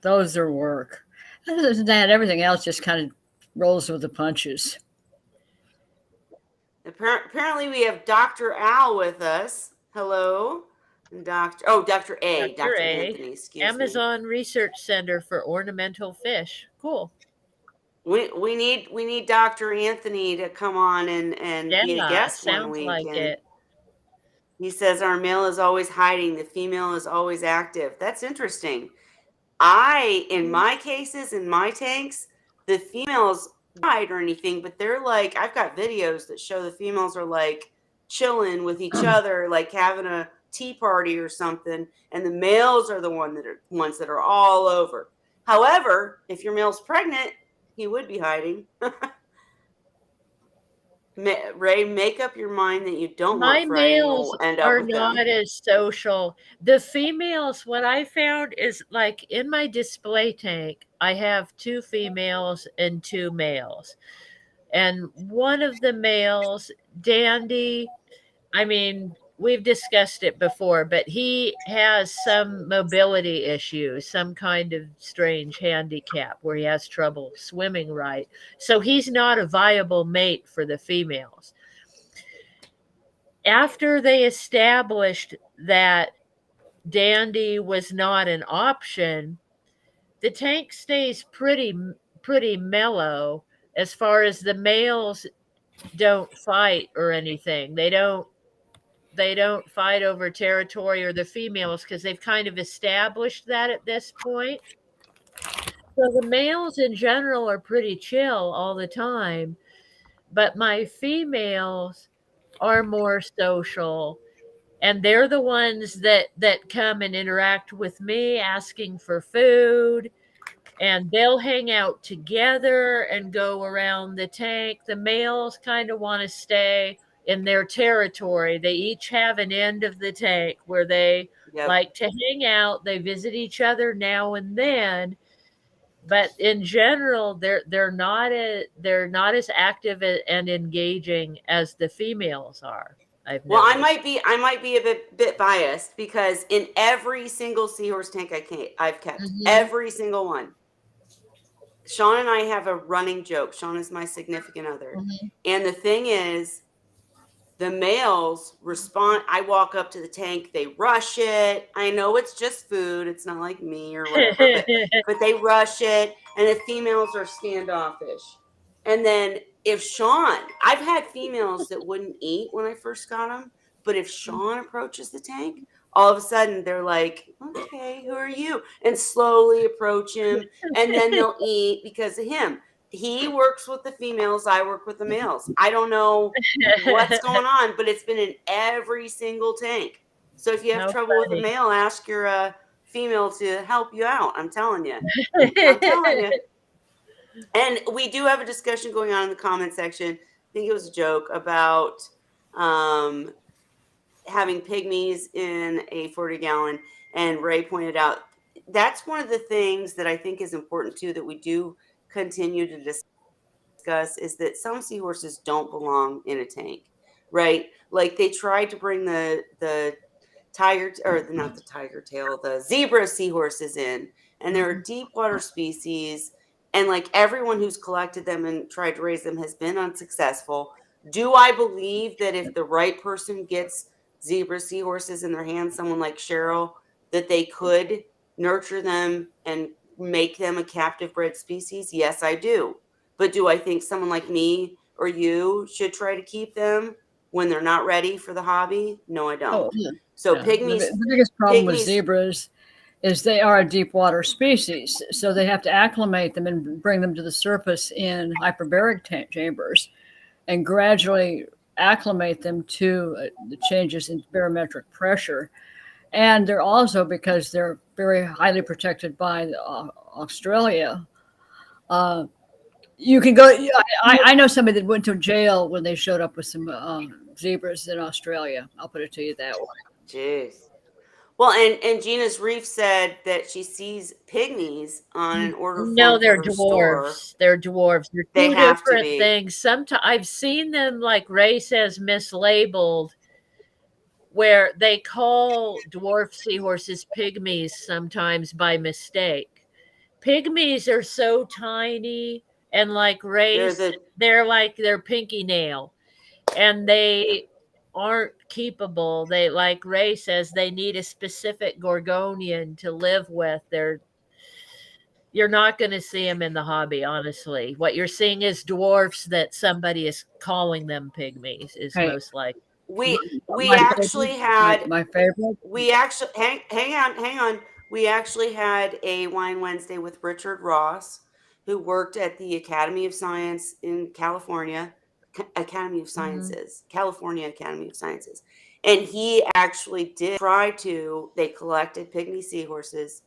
Those are work. Other than that, everything else just kind of rolls with the punches. Apparently, we have Dr. Al with us. Hello, Dr. A, Dr. Dr. A, Anthony. Excuse me. Amazon Research Center for Ornamental Fish. Cool. We need Dr. Anthony to come on and be a Yeah, guest one sounds week. like And it. he says our male is always hiding, the female is always active. That's interesting. In my cases, in my tanks, the females don't hide or anything, but they're like, I've got videos that show the females are like chilling with each other, like having a tea party or something, and the males are the ones that are all over. However, if your male's pregnant, he would be hiding. Ray, make up your mind that you don't want My fry and males you'll end up are with them. not as social. The females, what I found is like in my display tank, I have 2 females and 2 males. And one of the males, Dandy, I mean, we've discussed it before, but he has some mobility issues, some kind of strange handicap where he has trouble swimming right. So he's not a viable mate for the females. After they established that Dandy was not an option, the tank stays pretty mellow as far as the males don't fight or anything. They don't they don't fight over territory or the females because they've kind of established that at this point. So the males in general are pretty chill all the time, but my females are more social, and they're the ones that come and interact with me asking for food, and they'll hang out together and go around the tank. The males kind of want to stay in their territory. They each have an end of the tank where they Yep. like to hang out. They visit each other now and then, but in general, they're not as active and engaging as the females are. Well, I might be a bit biased because in every single Seahorse tank I've kept, every single one. Sean and I have a running joke. Sean is my significant other. And the thing is, the males respond. I walk up to the tank, they rush it. I know it's just food. It's not like me or whatever, but they rush it. And the females are standoffish. And then if Sean, I've had females that wouldn't eat when I first got them, but if Sean approaches the tank, all of a sudden they're like, okay, who are you? And slowly approach him. And then they'll eat because of him. He works with the females. I work with the males. I don't know what's going on, but it's been in every single tank. So if you have trouble with a male, ask your female to help you out. I'm telling you. I'm telling you. And we do have a discussion going on in the comment section. I think it was a joke about having pygmies in a 40-gallon. And Ray pointed out that's one of the things that I think is important too, that we do continue to discuss, is that some seahorses don't belong in a tank, right? Like they tried to bring the tiger, or not the tiger tail, the zebra seahorses in, and they're a deep water species, and like everyone who's collected them and tried to raise them has been unsuccessful. Do I believe that if the right person gets zebra seahorses in their hands, someone like Cheryl, that they could nurture them and make them a captive bred species? Yes, I do. But do I think someone like me or you should try to keep them when they're not ready for the hobby? No, I don't. Oh, yeah. So Yeah. pygmies. The biggest problem with zebras is they are a deep water species, so they have to acclimate them and bring them to the surface in hyperbaric chambers and gradually acclimate them to the changes in barometric pressure. And they're also, because they're very highly protected by Australia, you can go. I know somebody that went to jail when they showed up with some zebras in Australia. I'll put it to you that way. Jeez. Well, and Gina's Reef said that she sees pygmies on an order form. No, they're for her dwarves. store. They're dwarves. They're They two have to different be. things. Sometimes I've seen them, like Ray says, mislabeled, where they call dwarf seahorses pygmies sometimes by mistake. Pygmies are so tiny, and like Ray, they're like their pinky nail, and they aren't keepable. They, like Ray says, they need a specific gorgonian to live with. You're not going to see them in the hobby, honestly. What you're seeing is dwarfs that somebody is calling them pygmies, is most likely. We actually had my favorite. We actually hang on. We actually had a Wine Wednesday with Richard Ross, who worked at the Academy of Science in California, Academy of Sciences, California Academy of Sciences, and he actually did try to. They collected pygmy seahorses.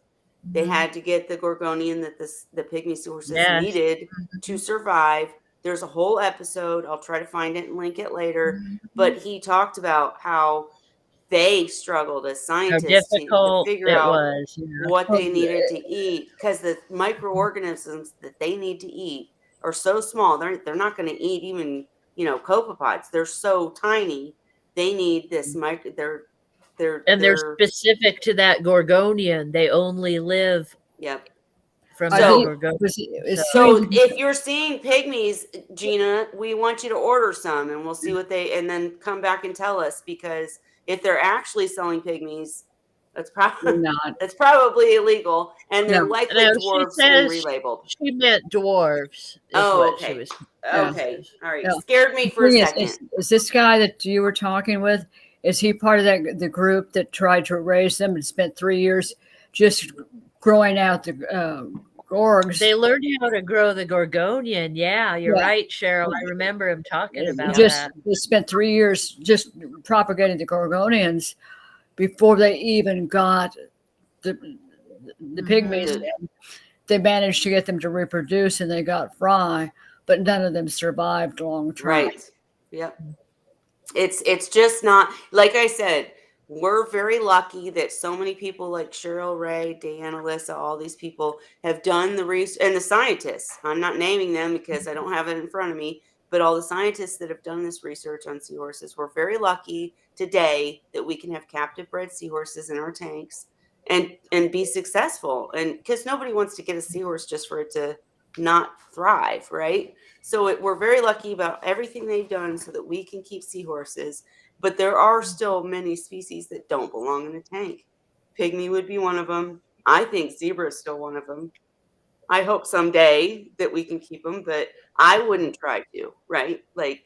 They had to get the gorgonian that the pygmy seahorses needed to survive. There's a whole episode. I'll try to find it and link it later. But he talked about how they struggled as scientists to figure out what they needed to eat, because the microorganisms that they need to eat are so small. They're not going to eat even, copepods. They're so tiny. They need this they're specific to that gorgonian. They only live from that gorgonian. So if you're seeing pygmies, Gina, we want you to order some, and we'll see what and then come back and tell us, because if they're actually selling pygmies, that's probably not. That's probably illegal, and they're likely dwarves and relabeled. She meant dwarves. Okay. She was, okay. All right. Scared me for a second. Is this guy that you were talking with? Is he part of the group that tried to raise them and spent 3 years just growing out the gorgs? They learned how to grow the gorgonian. Yeah, you're Yeah. right, Cheryl. I remember him talking about Just that. they spent 3 years just propagating the gorgonians before they even got the pygmies. Mhm. They managed to get them to reproduce, and they got fry, but none of them survived long term. Right. Yep. It's just not, like I said, we're very lucky that so many people like Cheryl Ray, Dan, Alyssa, all these people have done the research, and the scientists. I'm not naming them because I don't have it in front of me, but all the scientists that have done this research on seahorses, we're very lucky today that we can have captive bred seahorses in our tanks and be successful. And because nobody wants to get a seahorse just for it to not thrive, right? So we're very lucky about everything they've done so that we can keep seahorses. But there are still many species that don't belong in a tank. Pygmy would be one of them. I think zebra is still one of them. I hope someday that we can keep them, but I wouldn't try to, right? Like,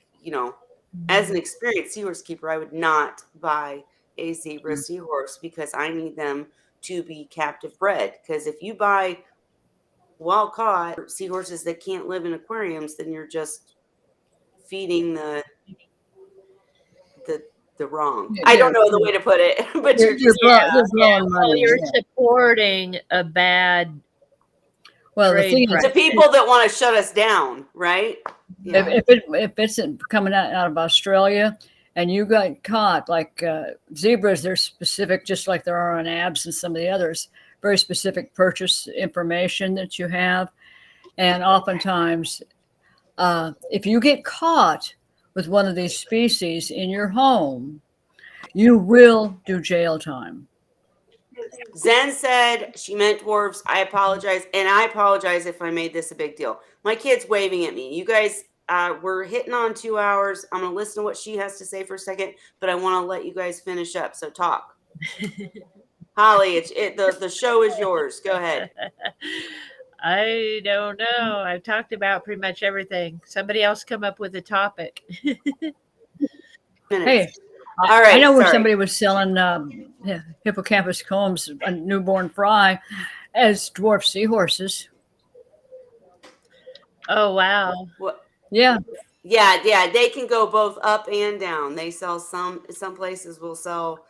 as an experienced seahorse keeper, I would not buy a zebra seahorse because I need them to be captive bred. Because if you buy wild caught seahorses that can't live in aquariums, then you're just feeding the the wrong. I don't know the way to put it, but you're just They're blowing Well, money. you're Yeah. supporting a bad Well, the trade thing price. to people that want to shut us down, right? Yeah. if it's coming out of Australia and you got caught, like zebras, they're specific, just like there are on abs and some of the others, very specific purchase information that you have. And oftentimes, if you get caught with one of these species in your home, you will do jail time. Zen said she meant dwarves. I apologize, and I apologize if I made this a big deal. My kid's waving at me. You guys, we're hitting on 2 hours. I'm gonna listen to what she has to say for a second, but I want to let you guys finish up. So talk, Holly. The show is yours. Go ahead. I don't know. I've talked about pretty much everything. Somebody else come up with a topic. Minutes. Hey, All right. I know where sorry. somebody was selling hippocampus combs, a newborn fry, as dwarf seahorses. Oh, wow. What? Yeah. Yeah. They can go both up and down. They sell some places will sell,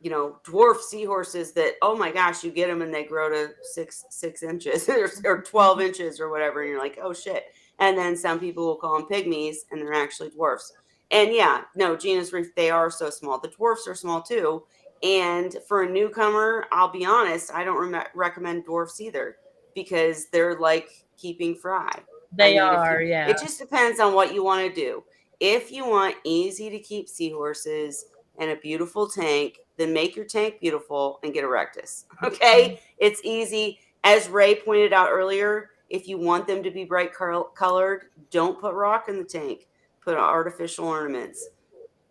dwarf seahorses that, oh my gosh, you get them and they grow to 6 inches or 12 inches or whatever. And you're like, oh shit. And then some people will call them pygmies and they're actually dwarfs. And yeah, no, Gina's Reef, they are so small. The dwarfs are small too. And for a newcomer, I'll be honest, I don't recommend dwarfs either because they're like keeping fry. They are, yeah. It just depends on what you want to do. If you want easy to keep seahorses and a beautiful tank, then make your tank beautiful and get a rectus. Okay? It's easy. As Ray pointed out earlier, if you want them to be bright colored, don't put rock in the tank. Put artificial ornaments.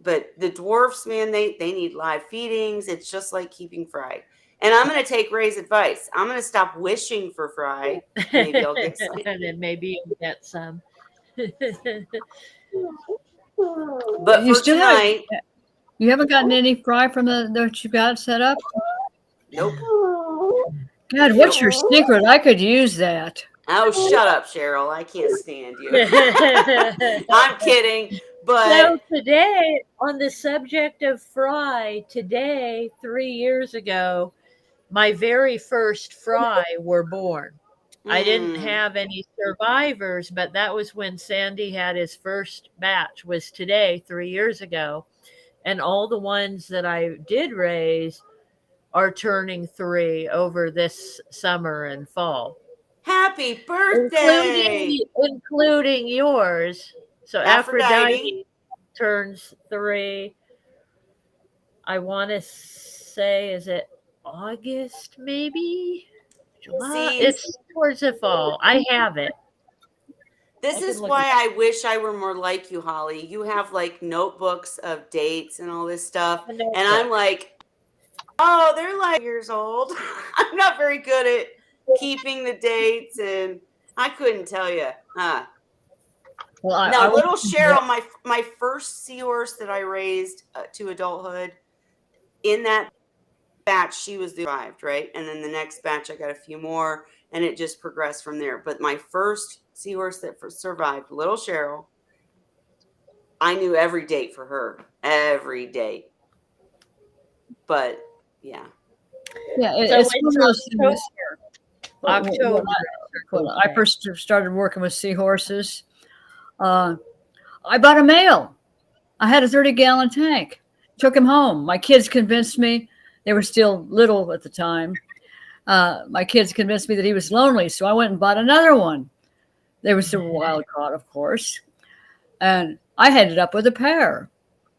But the dwarfs, man, they need live feedings. It's just like keeping fry. And I'm going to take Ray's advice. I'm going to stop wishing for fry. Maybe I'll get some. And then maybe you'll get some. But You for still tonight, You haven't gotten any fry from that you got set up? nope. God, what's your secret? I could use that. Oh, shut up, Cheryl. I can't stand you. I'm kidding. But So today, on the subject of fry, 3 years ago, my very first fry were born. I didn't have any survivors, but that was when Sandy had his first batch, was today, 3 years ago. And all the ones that I did raise are turning 3 over this summer and fall. happy birthday. Including yours. So Aphrodite. Aphrodite turns 3. I want to say, is it August maybe? July? See, It's towards the fall. I have it. this is why I wish I were more like you, Holly. You have like notebooks of dates and all this stuff. And I'm like, oh, they're like years old. I'm not very good at keeping the dates and I couldn't tell you. Well, I Now, little wasn't Cheryl, my first seahorse that I raised to adulthood, in that batch, she was the survived, right? And then the next batch, I got a few more, and it just progressed from there. But my first seahorse that survived, little Cheryl, I knew every date for her, every date. But yeah, Yeah, So it's one of those things. October. When I first started working with seahorses, I bought a male. I had a 30-gallon tank. Took him home. My kids convinced me. They were still little at the time. My kids convinced me that he was lonely, so I went and bought another one. They were still wild caught, of course. And I ended up with a pair.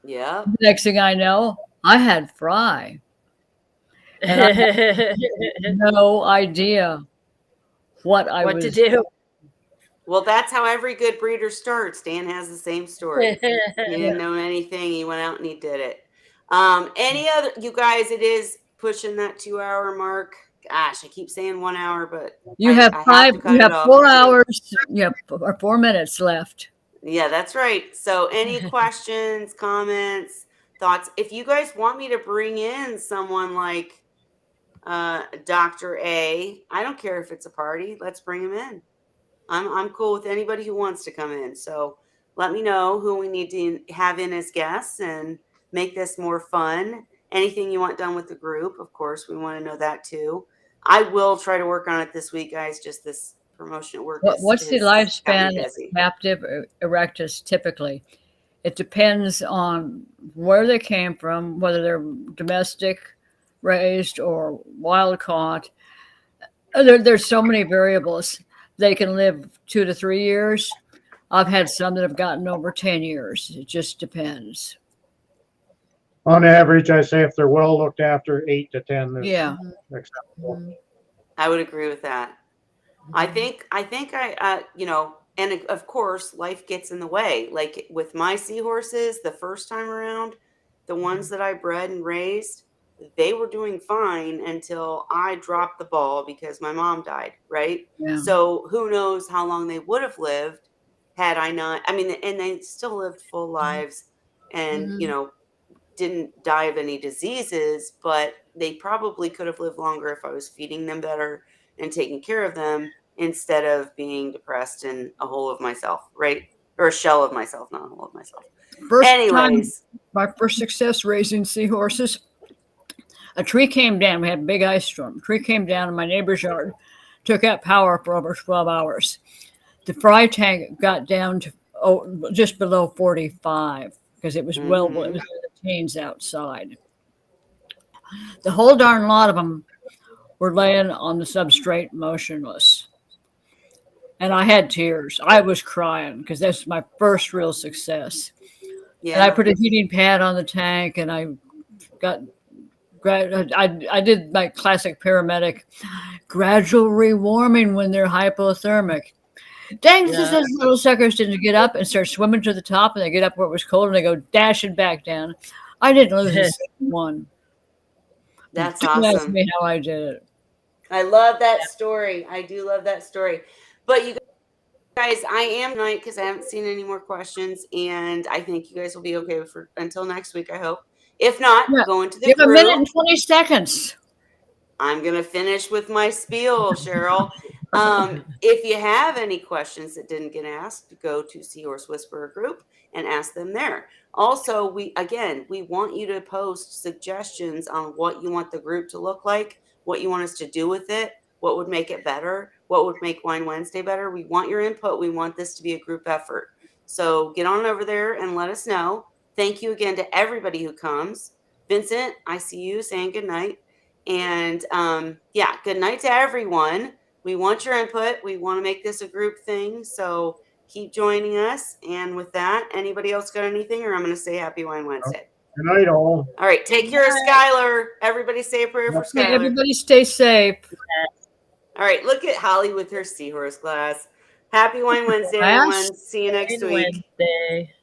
yeah. The next thing I know, I had Fry. And I had no idea what I what was to do. Well, that's how every good breeder starts. Dan has the same story. He didn't know anything. He went out and he did it. Any other, you guys, it is pushing that 2-hour mark. Gosh, I keep saying 1 hour, but You I have have to cut you it have off 4 at 2. hours, you have or 4 minutes left. Yeah, that's right. So any questions, comments, thoughts? If you guys want me to bring in someone like Dr. A, I don't care if it's a party. Let's bring him in. I'm cool with anybody who wants to come in. So let me know who we need to have in as guests and make this more fun. Anything you want done with the group, of course, we want to know that too. I will try to work on it this week, guys. Just this promotion at work What's the is got me lifespan of busy. captive erectus typically? It depends on where they came from, whether they're domestic raised or wild caught. There's so many variables. They can live 2 to 3 years. I've had some that have gotten over 10 years. It just depends. On average, I say if they're well looked after, 8 to 10 is Yeah. acceptable. I would agree with that. I think you know, and of course, life gets in the way. Like with my seahorses, the first time around, the ones that I bred and raised, they were doing fine until I dropped the ball because my mom died, right? Yeah. So who knows how long they would have lived had I not, I mean, and they still lived full lives and, you know, didn't die of any diseases, but they probably could have lived longer if I was feeding them better and taking care of them instead of being depressed in a hole of myself, right? Or a shell of myself, not a hole of myself. Anyways, my first success raising seahorses, a tree came down. We had a big ice storm. A tree came down in my neighbor's yard, took out power for over 12 hours. The fry tank got down to just below 45 because it was it was in the teens outside. The whole darn lot of them were laying on the substrate motionless. And I had tears. I was crying because that's my first real success. yeah. And I put a heating pad on the tank and I did my classic paramedic gradual rewarming when they're hypothermic. Dang, those little suckers didn't get up and start swimming to the top, and they get up where it was cold and they go dashing back down. I didn't lose a single one. That's Don't ask awesome. me how I did it. I love that story. I do love that story. But you guys, I am tonight because I haven't seen any more questions, and I think you guys will be okay for until next week, I hope. If not, go into the Give group. a minute and 20 seconds. I'm going to finish with my spiel, Cheryl. If you have any questions that didn't get asked, go to Seahorse Whisperer group and ask them there. Also, we want you to post suggestions on what you want the group to look like, what you want us to do with it, what would make it better, what would make Wine Wednesday better. We want your input. We want this to be a group effort. So get on over there and let us know. Thank you again to everybody who comes. Vincent, I see you saying good night. And yeah, good night to everyone. We want your input. We want to make this a group thing. So keep joining us. And with that, anybody else got anything? Or I'm going to say Happy Wine Wednesday. Good night, all. All right. Take care of Skylar. Everybody say a prayer for Okay, Skylar. everybody stay safe. All right. Look at Holly with her Seahorse glass. Happy Wine Wednesday, everyone. See you next week. Wednesday.